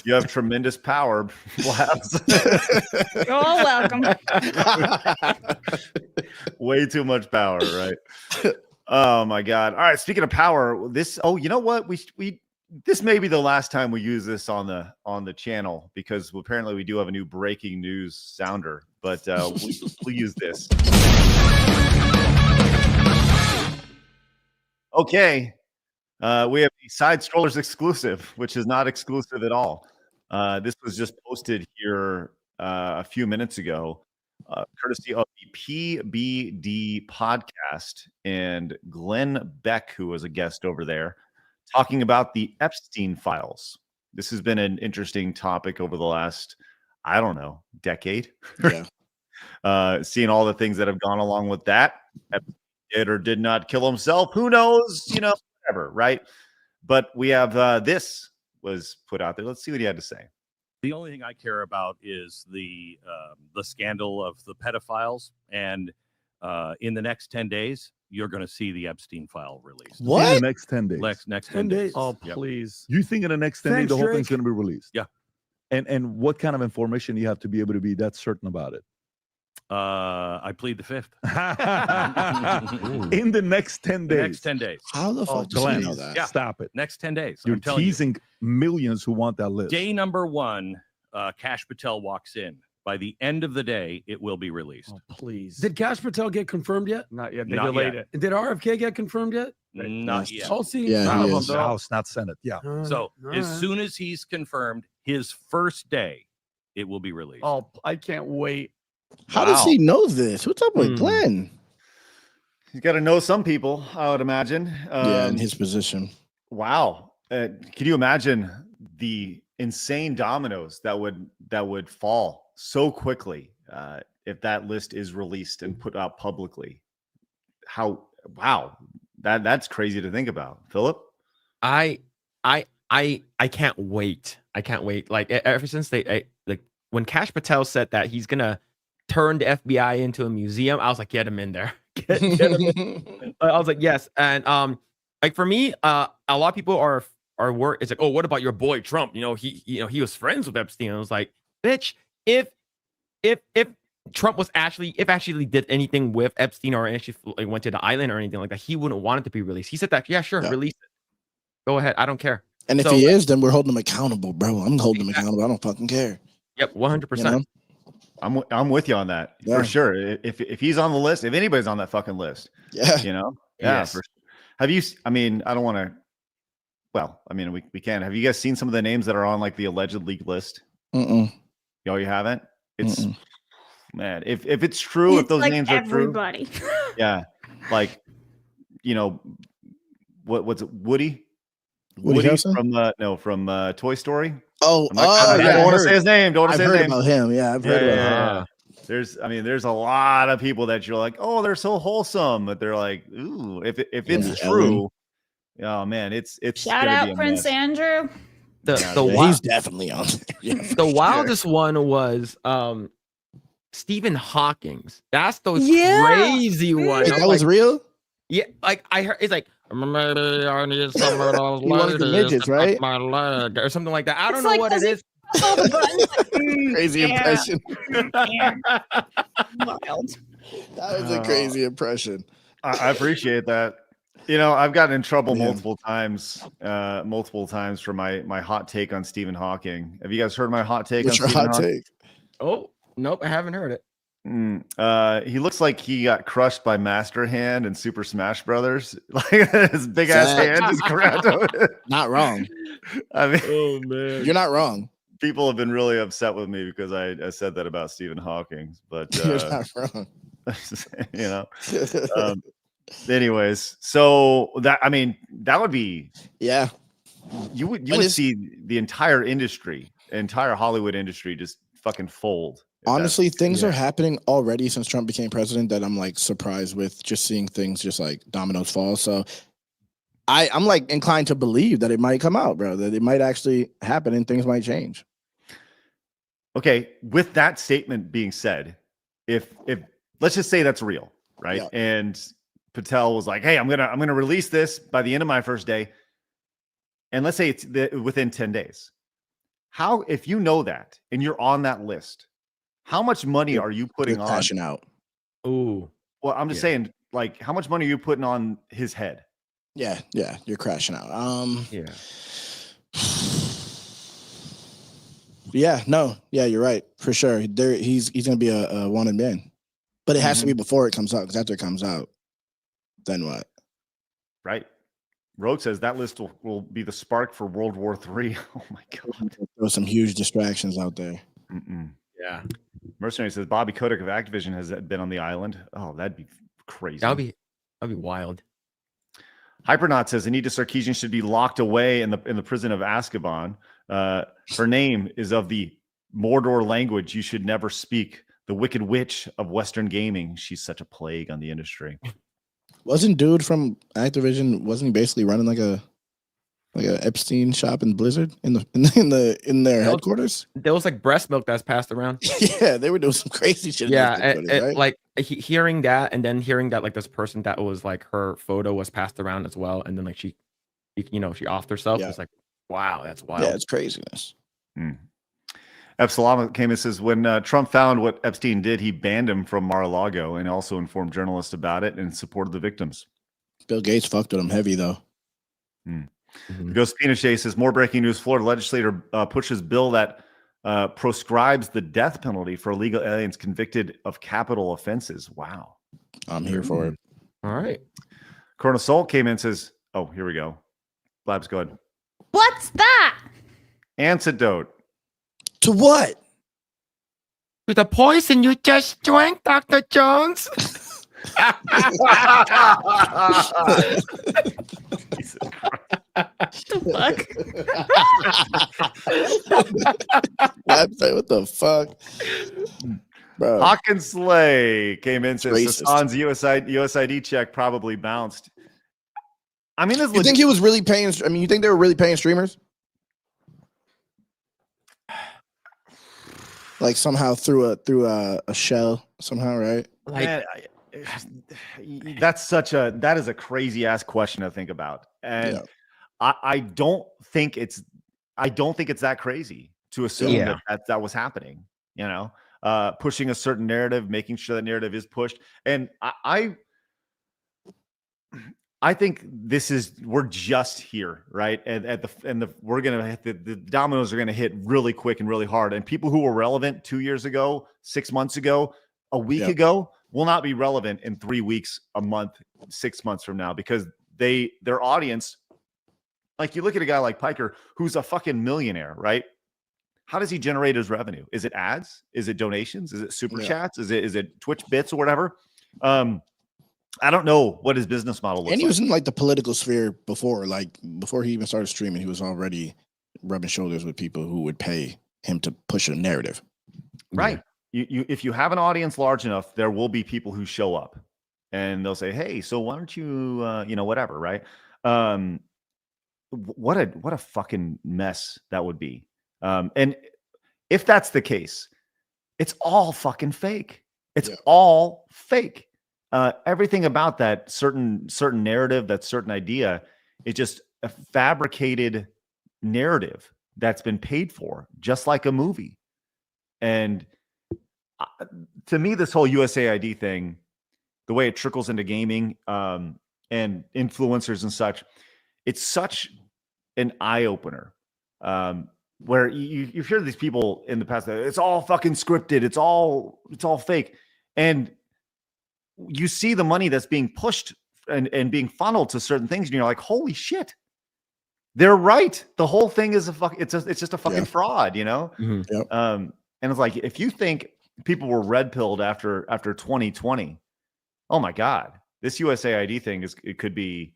you have tremendous power, Blabs. You're all welcome. Way too much power, right? Oh my God! All right. Speaking of power, this. Oh, you know what? We this may be the last time we use this on the channel, because apparently we do have a new breaking news sounder. But we'll use this. Okay. We have the Side Strollers exclusive, which is not exclusive at all. This was just posted here a few minutes ago, courtesy of the PBD podcast, and Glenn Beck, who was a guest over there, talking about the Epstein files. This has been an interesting topic over the last, I don't know, decade. Yeah. Seeing all the things that have gone along with that. Epstein did or did not kill himself. Who knows? Whatever, right? But we have this was put out there. Let's see what he had to say. The only thing I care about is the scandal of the pedophiles, and in the next 10 days, you're going to see the Epstein file released. What? In the next 10 days. Next 10 days. Oh, Yep. please. You think in the next 10 days the whole thing's going to be released? Yeah. And what kind of information you have to be able to be that certain about it? I plead the fifth. In the next 10 days. The next 10 days. How the fuck does he know that? Yeah. Stop it. Next 10 days. You're I'm telling you. teasing millions who want that list. Day number 1, Kash Patel walks in. By the end of the day, it will be released. Oh, please. Did Kash Patel get confirmed yet? Not yet. They Not delayed yet. it. Did RFK get confirmed yet? Not yet. Oh, see, Yeah, none he of is. them, though. House, not Senate. Yeah. So as right. soon as he's confirmed, his first day, it will be released. Oh, I can't wait. How does he know this? What's up with Glenn? He's got to know some people, I would imagine. Yeah, in his position. Wow. Can you imagine the insane dominoes that would fall so quickly if that list is released and put out publicly? Wow. That's crazy to think about. Philip? I can't wait. I can't wait. Like ever since like when Kash Patel said that he's gonna turn the FBI into a museum, I was like, get him in there. Get him in. I was like, yes. And like for me, a lot of people are worried. It's like, oh, what about your boy Trump? He was friends with Epstein. I was like, bitch, if Trump was actually did anything with Epstein or actually like, went to the island or anything like that, he wouldn't want it to be released. He said that, yeah, sure, release it. Go ahead. I don't care. And if he is, then we're holding him accountable, bro. I'm holding him accountable. I don't fucking care. Yep, 100%. I'm with you on that for sure. If he's on the list, if anybody's on that fucking list, yeah, Yes. For sure. Have you? I mean, I don't want to. Well, I mean, we can. Have you guys seen some of the names that are on like the alleged leak list? Mm-mm. Yo, you haven't? It's man. If it's true, if those like names are everybody. true, yeah, like what's it? Woody from Toy Story. Oh, I don't want to say his name. Don't want to say his name. About him. Yeah, I've heard about him. There's a lot of people that you're like, oh, they're so wholesome, but they're like, ooh, if it's true, oh man, it's Shout out Prince Andrew. He's definitely on there. The wildest one was Stephen Hawking's. That's the crazy one. Wait, that was real? Yeah, like I heard it's like maybe I need some of those He wanted the midgets, right? my leg or something like that. I don't know what it is. Crazy impression. Wild. That was a crazy impression. I appreciate that. I've gotten in trouble multiple times for my hot take on Stephen Hawking. Have you guys heard my hot take? What's your hot take? Oh, nope, I haven't heard it. He looks like he got crushed by Master Hand and Super Smash Brothers. Like his big ass hand just grabbed him. Not wrong. I mean, oh man, you're not wrong. People have been really upset with me because I said that about Stephen Hawking, but you're not wrong. Anyways, so that would be you would see the entire Hollywood industry just fucking fold. Honestly, things are happening already since Trump became president that I'm like surprised with, just seeing things just like dominoes fall. So I'm like inclined to believe that it might come out, bro, that it might actually happen and things might change. Okay, with that statement being said, if let's just say that's real, right? Yeah. And Patel was like, "Hey, I'm gonna release this by the end of my first day," and let's say it's within 10 days. How, if you know that and you're on that list, how much money are you putting on? Crashing out. Ooh. Well, I'm just saying, like, how much money are you putting on his head? Yeah, you're crashing out. You're right for sure. He's gonna be a wanted man, but it has to be before it comes out, because after it comes out, then what? Right. Rogue says that list will be the spark for World War III. Oh my god, there were some huge distractions out there. Yeah. Mercenary says Bobby Kotick of Activision has been on the island. Oh, that'd be crazy. That'd be wild. Hypernaut says Anita Sarkeesian should be locked away in the prison of Azkaban. Her name is of the Mordor language you should never speak. The Wicked Witch of Western gaming. She's such a plague on the industry. Wasn't dude from Activision? Wasn't he basically running like a Epstein shop in Blizzard in their headquarters? There was like breast milk that's passed around. Yeah, they were doing some crazy shit. Yeah, right? Like hearing that, and then hearing that like this person that was like her photo was passed around as well, and then like she offed herself. It's like, wow, that's wild. Yeah, it's craziness. Epsilon came and says when Trump found what Epstein did, he banned him from Mar-a-Lago and also informed journalists about it and supported the victims. Bill Gates fucked with him heavy though. Ghost Pinochet says more breaking news. Florida legislator pushes bill that proscribes the death penalty for illegal aliens convicted of capital offenses. Wow. I'm here for it. All right. Colonel Soul came in and says, oh, here we go. Blabs, go ahead. What's that? Antidote. To what? To the poison you just drank, Dr. Jones. What the fuck? Bro. Hawkins Slay came in and says Hassan's USID check probably bounced. I mean, you think he was really paying? I mean, you think they were really paying streamers? Like somehow through a show somehow, right? Like, Man, that is a crazy ass question to think about, and I don't think it's that crazy to assume that was happening. You know, pushing a certain narrative, making sure that narrative is pushed, and I think we're just here, right? And we're gonna hit the dominoes are gonna hit really quick and really hard. And people who were relevant 2 years ago, 6 months ago, a week ago will not be relevant in 3 weeks, a month, 6 months from now, because their audience, like you look at a guy like Piker, who's a fucking millionaire, right? How does he generate his revenue? Is it ads? Is it donations? Is it super chats? Is it Twitch bits or whatever? I don't know what his business model looks like. And he was in like the political sphere before he even started streaming. He was already rubbing shoulders with people who would pay him to push a narrative. Right. You if you have an audience large enough, there will be people who show up and they'll say, "Hey, so why don't you whatever," right? What a fucking mess that would be. And if that's the case, it's all fucking fake. It's all fake. Everything about that certain narrative, that certain idea, is just a fabricated narrative that's been paid for, just like a movie. And to me, this whole USAID thing, the way it trickles into gaming and influencers and such, it's such an eye opener. Where you hear these people in the past that it's all fucking scripted, it's all fake, and you see the money that's being pushed and being funneled to certain things, and you're like, holy shit, they're right. The whole thing is it's just a fucking fraud, you know? And it's like, if you think people were red pilled after 2020, oh my God, this USAID thing it could be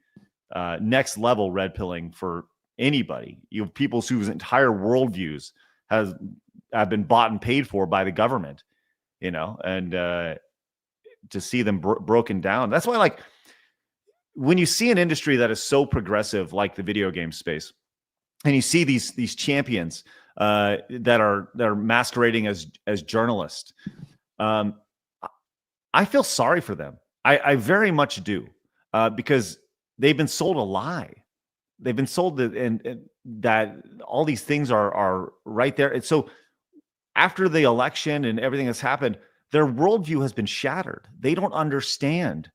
next level red pilling for anybody. You have people whose entire worldviews have been bought and paid for by the government, you know, and to see them broken down. That's why, like, when you see an industry that is so progressive, like the video game space, and you see these champions that are masquerading as journalists, I feel sorry for them. I very much do, because they've been sold a lie. They've been sold and that all these things are right there. And so after the election and everything that's happened, their worldview has been shattered. They don't understand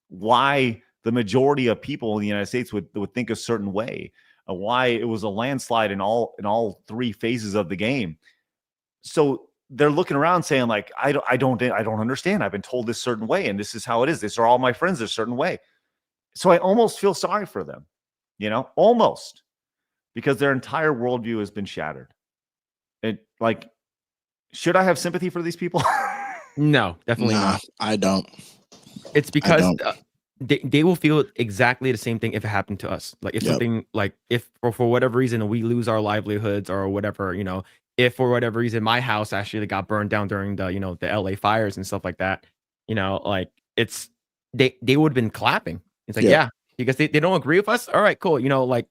why the majority of people in the United States would think a certain way, why it was a landslide in all three phases of the game. So they're looking around saying, like, I don't understand. I've been told this certain way, and this is how it is. These are all my friends a certain way. So I almost feel sorry for them, you know, almost, because their entire worldview has been shattered. And like, should I have sympathy for these people? No, definitely not. I don't. It's because they will feel exactly the same thing if it happened to us. Like if something, like if for whatever reason we lose our livelihoods or whatever, you know, if for whatever reason my house actually got burned down during the, you know, the LA fires and stuff like that, you know, like it's they would have been clapping. It's like, yeah, because they don't agree with us. All right, cool. You know, like,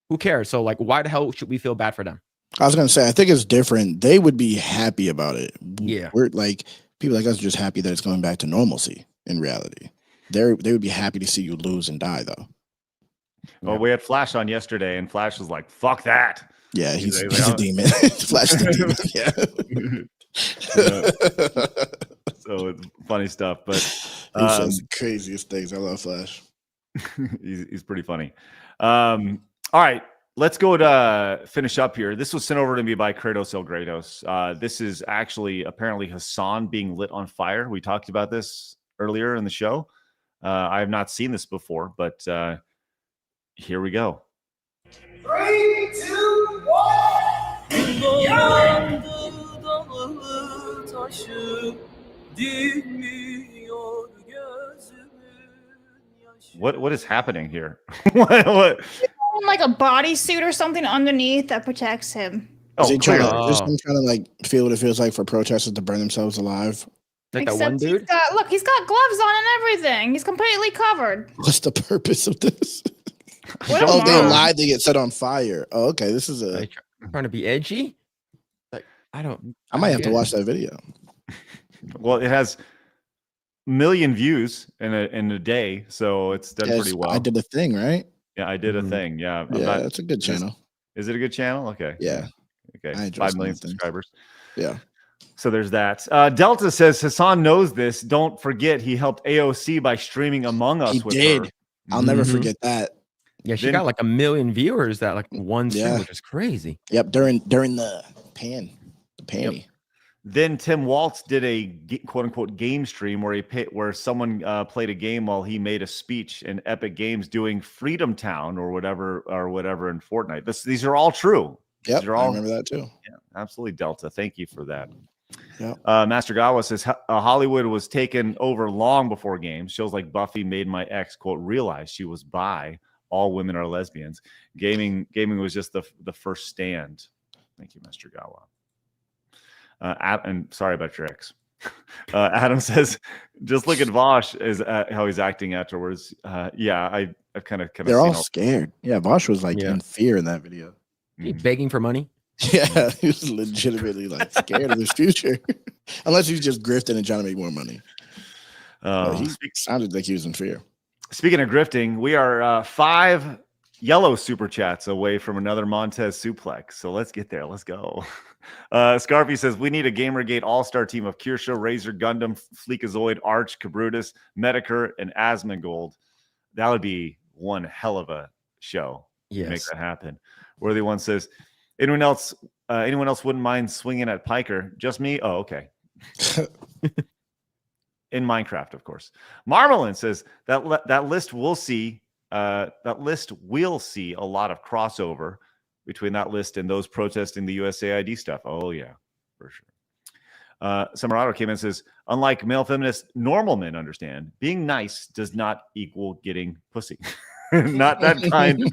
who cares? So like, why the hell should we feel bad for them? I was gonna say, I think it's different. They would be happy about it. Yeah, we're like, people like us are just happy that it's going back to normalcy. In reality, they would be happy to see you lose and die, though. Well, we had Flash on yesterday, and Flash was like, "Fuck that." Yeah, he's a demon. Flash is a demon. Yeah. So it's funny stuff, but he says the craziest things. I love Flash. he's pretty funny. All right, let's go to finish up here. This was sent over to me by Kratos El Gratos. This is actually apparently Hasan being lit on fire. We talked about this earlier in the show. I have not seen this before, but here we go. 3, 2, 1. What is happening here? what? Like a bodysuit or something underneath that protects him. Is he trying to like feel what it feels like for protesters to burn themselves alive? Like that one dude? He's got gloves on and everything. He's completely covered. What's the purpose of this? Oh, they lied. They get set on fire. Oh, okay. This is a trying to be edgy. Like I might have to watch that video. Well, it has million views in a day, so it's done pretty well. I did a thing, right? Yeah, I did a thing. Yeah, That's a good channel. Is it a good channel? Okay. Yeah. Okay. 5 million subscribers. Yeah. So there's that. Delta says Hasan knows this. Don't forget he helped AOC by streaming Among Us. He did. I'll never forget that. Yeah, she got like 1 million viewers that like one stream, which is crazy. Yep, during the panty. Yep. Then Tim Waltz did a quote unquote game stream where someone played a game while he made a speech in Epic Games doing Freedom Town or whatever in Fortnite. These are all true. Yep, These are all, I remember that too. Yeah, absolutely, Delta. Thank you for that. Yep. Master Gawa says Hollywood was taken over long before games. Shows like Buffy made my ex quote realize she was bi. All women are lesbians. Gaming was just the first stand. Thank you, Master Gawa. And sorry about your ex. Adam says, just look at Vosh as how he's acting afterwards. Yeah, I've kind of. They're all scared. Yeah, Vosh was like in fear in that video. He begging for money. Yeah, he was legitimately like scared of his future, unless he's just grifting and trying to make more money. He sounded like he was in fear. Speaking of grifting, we are 5 yellow super chats away from another Montez suplex. So let's get there. Let's go. Scarpy says, we need a Gamergate all-star team of Kirsha, Razor, Gundam, Fleekazoid, Arch, Cabrutus, Medicare, and Asmongold. That would be one hell of a show. Yes. To make that happen. Worthy One says, anyone else wouldn't mind swinging at Piker? Just me? Oh, okay. In Minecraft, of course. Marmalin says that list will see a lot of crossover between that list and those protesting the USAID stuff. Oh yeah, for sure. Samarado came in and says, unlike male feminists, normal men understand being nice does not equal getting pussy. Not that kind.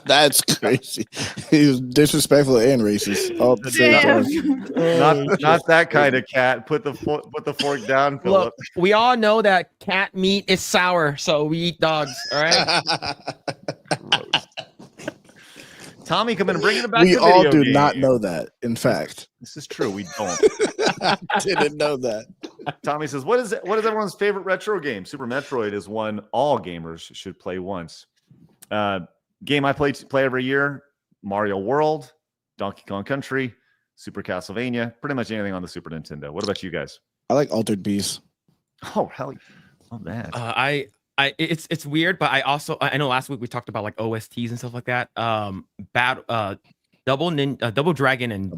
That's crazy. He was disrespectful and racist. All at the same time. Not that kind of cat. Put the fork down, Philip. Look, we all know that cat meat is sour, so we eat dogs. All right. Tommy, come in and bring it back. We all do not know that. In fact, this is true. We don't. I didn't know that. Tommy says, "What is everyone's favorite retro game?" Super Metroid is one all gamers should play once. Game I play every year: Mario World, Donkey Kong Country, Super Castlevania. Pretty much anything on the Super Nintendo. What about you guys? I like Altered Beast. Oh hell, love that. It's weird, but I know last week we talked about like OSTs and stuff like that. Double Dragon and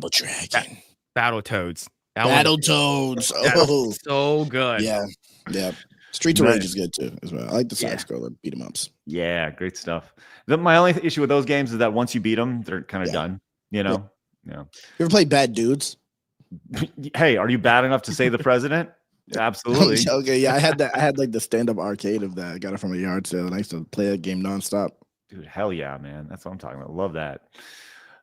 Battletoads. Battletoads. Oh, so good. Yeah. Streets of Rage is good too, as well. I like the side scroller beat 'em ups. Yeah, great stuff. My only issue with those games is that once you beat them, they're kind of done. You know. Yeah. You ever play Bad Dudes? Hey, are you bad enough to say the president? Absolutely. Okay, yeah, I had like the stand-up arcade of that. I got it from a yard sale, and I used to play that game nonstop. Dude, hell yeah, man. That's what I'm talking about. Love that.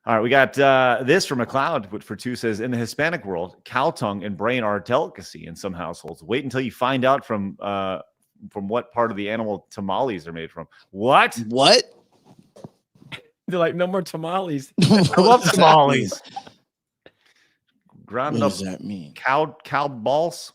All right, we got this from McLeod for 2 says, in the Hispanic world, cow tongue and brain are a delicacy in some households. Wait until you find out from what part of the animal tamales are made from. What? They're like, no more tamales. I love tamales. What does that mean? Cow balls.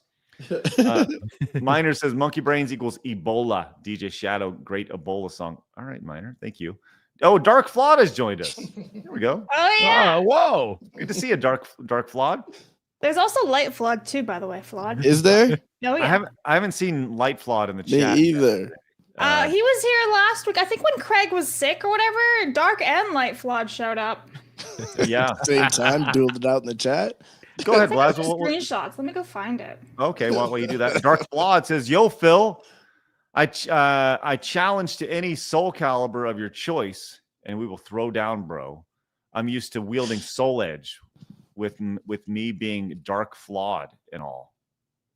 Miner says monkey brains equals Ebola. DJ Shadow, great Ebola song. All right, Miner, thank you. Oh, Dark Flawd has joined us. Here we go. Oh yeah. Whoa. Good to see you, Dark Flawd. There's also Light Flawd too, by the way. Flawd. Is there? Oh yeah. I haven't seen Light Flawd in the Me chat either. He was here last week. I think when Craig was sick or whatever, Dark and Light Flawd showed up. Yeah. Same time, dueled it out in the chat. Go ahead, Blabs. Screenshots. Let me go find it. Okay, while you do that, Dark Flawd says, "Yo, Phil, I challenge to any Soul Calibur of your choice, and we will throw down, bro. I'm used to wielding Soul Edge, with me being Dark Flawed and all.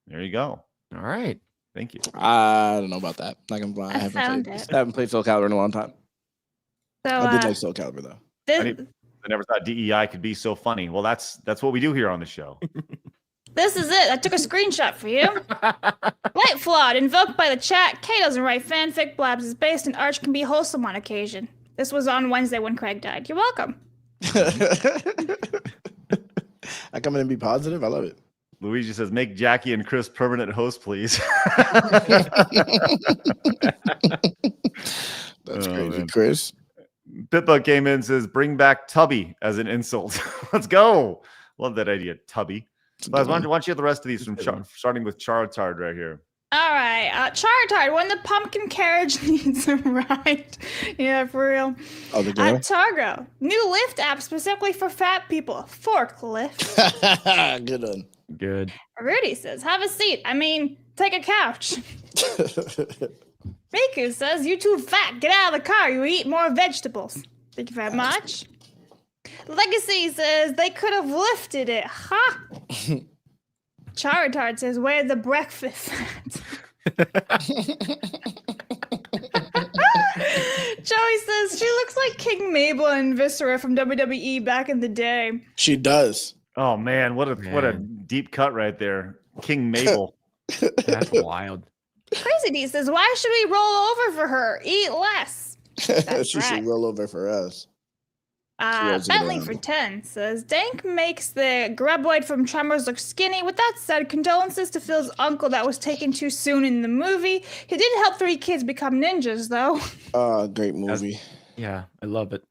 There you go. All right, thank you. I don't know about that. Not gonna lie, I haven't played Soul Calibur in a long time. So, I did like Soul Calibur though. I never thought DEI could be so funny. Well, that's what we do here on the show. This is it. I took a screenshot for you. Light Flawd, invoked by the chat. Kay doesn't write fanfic. Blabs is based, and Arch can be wholesome on occasion. This was on Wednesday when Craig died. You're welcome. I come in and be positive. I love it. Luigi says, make Jackie and Chris permanent host, please. That's crazy, Chris. Pitbuck came in and says, bring back Tubby as an insult. Let's go. Love that idea, Tubby. Why don't you get the rest of these from starting with Charizard right here? All right. Charizard, when the pumpkin carriage needs a ride. Yeah, for real. Oh, the girl? Targo, new Lyft app specifically for fat people. Forklift. Good one. Good. Rudy says, have a seat. I mean, take a couch. Miku says, you too fat. Get out of the car. You eat more vegetables. Thank you very much. Legacy says, they could have lifted it. Ha! Charizard says, where's the breakfast at? Joey says, she looks like King Mabel and Viscera from WWE back in the day. She does. Oh, man. What a deep cut right there. King Mabel. That's wild. Crazy D says, why should we roll over for her? Eat less. She should roll over for us. Bentley for 10 says, Dank makes the graboid from Tremors look skinny. With that said, condolences to Phil's uncle that was taken too soon in the movie. He did help 3 kids become ninjas, though. Great movie. Yeah, I love it.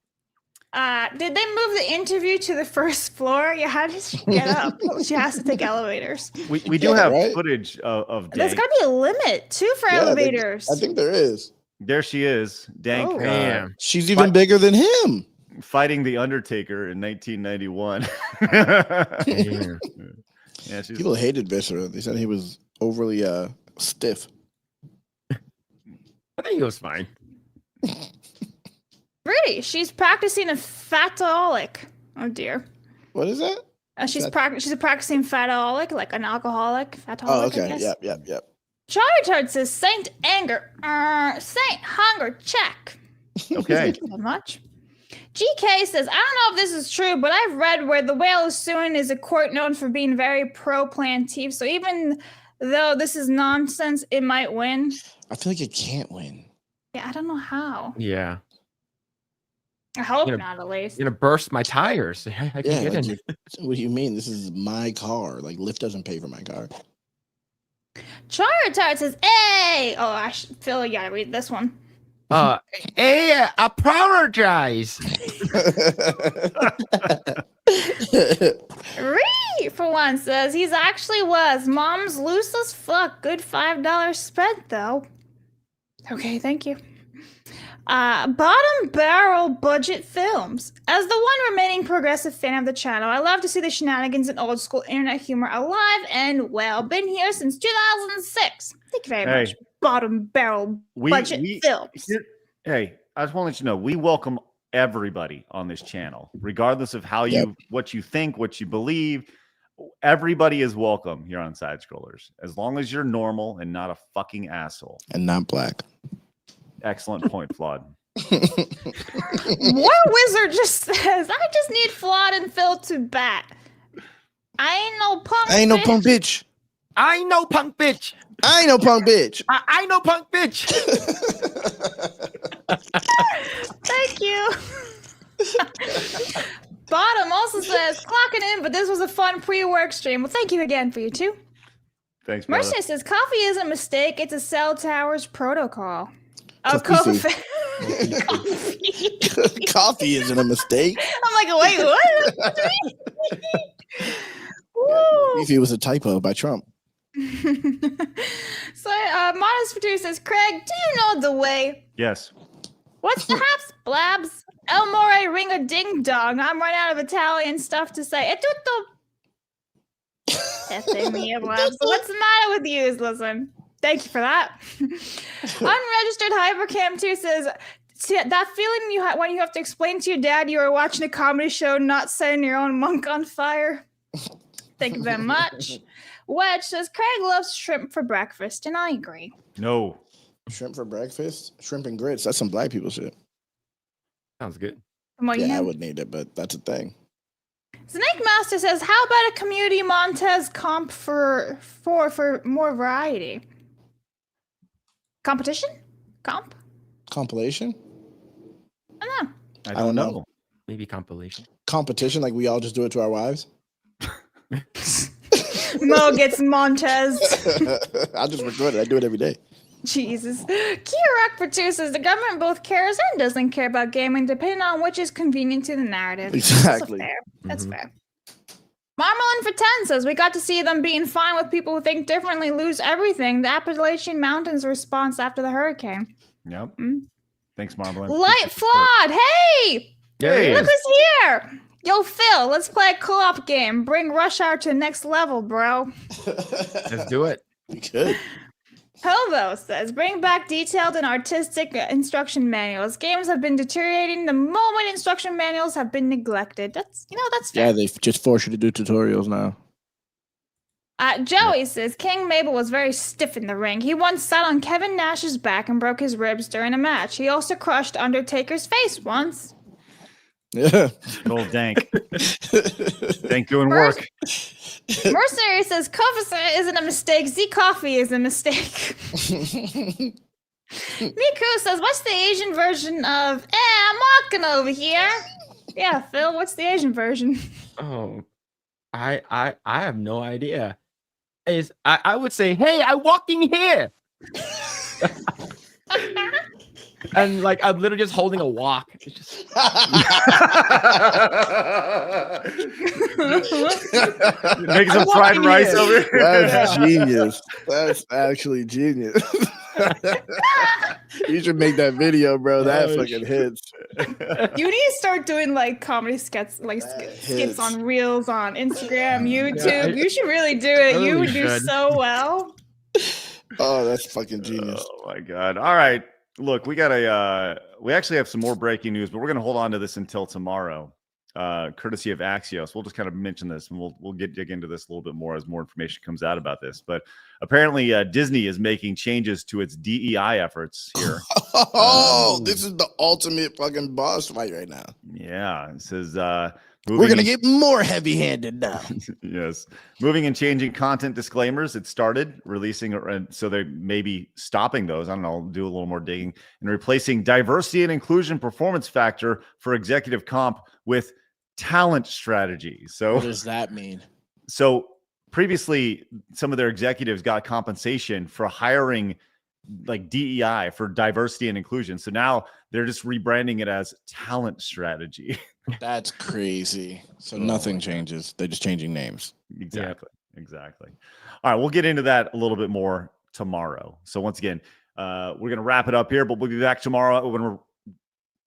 Did they move the interview to the first floor? Yeah, how does she get up? She has to take elevators. We do have footage of Dank. There's got to be a limit, too, for elevators. I think there is. There she is. Dank. Oh. Damn. She's even bigger than him. Fighting the Undertaker in 1991. Yeah, people hated Viscera. They said he was overly stiff. I think he was fine. Rudy, she's practicing a fataholic. Oh dear. What is that? She's a practicing fataholic, like an alcoholic. Fataholic. Oh, okay. I guess. Yep. Charizard says Saint Anger, Saint Hunger, check. Okay. Thank you so much. GK says, I don't know if this is true, but I've read where the whale is suing is a court known for being very pro-Plantif. So even though this is nonsense, it might win. I feel like it can't win. Yeah, I don't know how. Yeah. I hope not, at least. You're gonna burst my tires. I can get in. What do you mean? This is my car. Like Lyft doesn't pay for my car. Charizard says, hey! Oh, Phil, you gotta read this one. Hey, apologize. Ree, for one, says he's actually was. Mom's loose as fuck. Good $5 spent, though. Okay, thank you. Bottom barrel budget films. As the one remaining progressive fan of the channel, I love to see the shenanigans and old school internet humor alive and well. Been here since 2006. Thank you very much. Bottom barrel budget films. Hey, I just want to let you know, we welcome everybody on this channel, regardless of how what you think, what you believe. Everybody is welcome here on Side Scrollers, as long as you're normal and not a fucking asshole. And not black. Excellent point, Flawd. War Wizard just says, I just need Flawd and Phil to bat. I ain't no punk. I ain't no punk bitch. I ain't no punk bitch. I ain't no punk bitch. I ain't no punk bitch. Thank you. Bottom also says, clocking in, but this was a fun pre-work stream. Well, thank you again for you two. Thanks, brother. Mercy says, coffee isn't a mistake. It's a cell tower's protocol. Oh, Coffee. coffee. Coffee isn't a mistake. I'm like, wait, what? If it was a typo by Trump. So, Modest Future says, Craig, do you know the way? Yes. What's the haps, Blabs? El More ring a ding dong. I'm running out of Italian stuff to say. Este mia, Blabs. What's the matter with you? Listen. Thank you for that. Unregistered Hypercam 2 says, that feeling you when you have to explain to your dad you are watching a comedy show, not setting your own monk on fire. Thank you very much. Wedge says, Craig loves shrimp for breakfast, and I agree. No. Shrimp for breakfast? Shrimp and grits. That's some black people shit. Sounds good. Well, yeah, I would need it, but that's a thing. Snake Master says, "How about a community Montez comp for more variety? Competition? Comp? Compilation? I don't know. I don't know. Maybe compilation. Competition, like we all just do it to our wives. Mo gets Montez. I just record it. I do it every day. Jesus. Kirak Patu says, "The government both cares and doesn't care about gaming, depending on which is convenient to the narrative." Exactly. That's fair. Marmalin for 10 says, "We got to see them being fine with people who think differently lose everything. The Appalachian Mountains response after the hurricane." Yep. Thanks, Marmalin. Light Flawed, hey! Hey. Look who's here! Yo, Phil, let's play a co-op game. Bring Rush Hour to the next level, bro. Let's do it. We could. Pelvo says, "Bring back detailed and artistic instruction manuals. Games have been deteriorating the moment instruction manuals have been neglected." That's fair. Yeah, they just force you to do tutorials now. Joey says, "King Mabel was very stiff in the ring. He once sat on Kevin Nash's back and broke his ribs during a match. He also crushed Undertaker's face once." Yeah. Old Dank. Dank doing work. Mercenary says, "Coffee isn't a mistake. Z Coffee is a mistake." Miku says, "What's the Asian version of I'm walking over here?" Yeah, Phil, what's the Asian version? Oh, I have no idea. I would say, "Hey, I'm walking here." And like I'm literally just holding a wok. It's just making some fried rice over here. That's genius. That's actually genius. You should make that video, bro. That fucking hits. You need to start doing like comedy skits, like skits on Reels on Instagram, YouTube. You should really do it. You would do so well. Oh, that's fucking genius. Oh my god. All right. Look, we actually have some more breaking news, but we're gonna hold on to this until tomorrow. Courtesy of Axios. We'll just kind of mention this and we'll dig into this a little bit more as more information comes out about this. But apparently Disney is making changes to its DEI efforts here. This is the ultimate fucking boss fight right now. Yeah, it says we're gonna get more heavy-handed now. Yes, moving and changing content disclaimers. It started releasing, so they may be stopping those. I don't know. I'll do a little more digging and replacing diversity and inclusion performance factor for executive comp with talent strategy. So what does that mean? So previously, some of their executives got compensation for hiring like DEI for diversity and inclusion. So now they're just rebranding it as talent strategy. That's crazy. So nothing changes. They're just changing names. Exactly. Exactly. All right. We'll get into that a little bit more tomorrow. So once again, we're going to wrap it up here, but we'll be back tomorrow when we're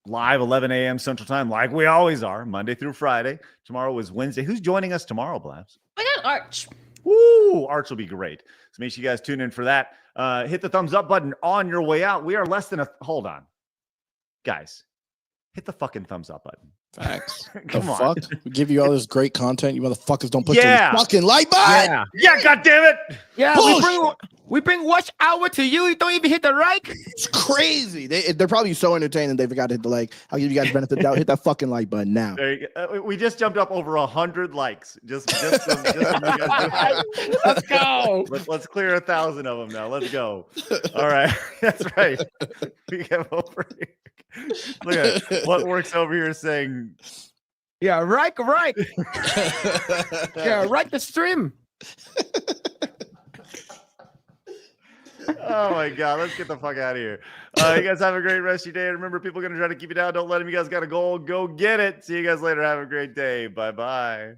live 11 a.m. Central Time, like we always are, Monday through Friday. Tomorrow is Wednesday. Who's joining us tomorrow, Blabs? I got Arch. Woo! Arch will be great. So make sure you guys tune in for that. Hit the thumbs up button on your way out. We are less than hold on. Guys, hit the fucking thumbs up button. Facts. Come on. Fuck? We give you all this great content. You motherfuckers don't push the fucking like button. Yeah, God damn it. Yeah, we bring Watch Hour to you. You don't even hit the like. It's crazy. They're probably so entertaining they forgot to hit the like. I'll give you guys benefit of the doubt. Hit that fucking like button now. There you go. We just jumped up over 100 likes. Just from you guys. Let's go. Let's clear 1,000 of them now. Let's go. All right. That's right. We have over here. Look at what works over here saying. Yeah, right. Yeah, right the stream. Oh my god, let's get the fuck out of here. You guys have a great rest of your day. And remember, people are gonna try to keep you down. Don't let them. You guys got a goal. Go get it. See you guys later. Have a great day. Bye-bye.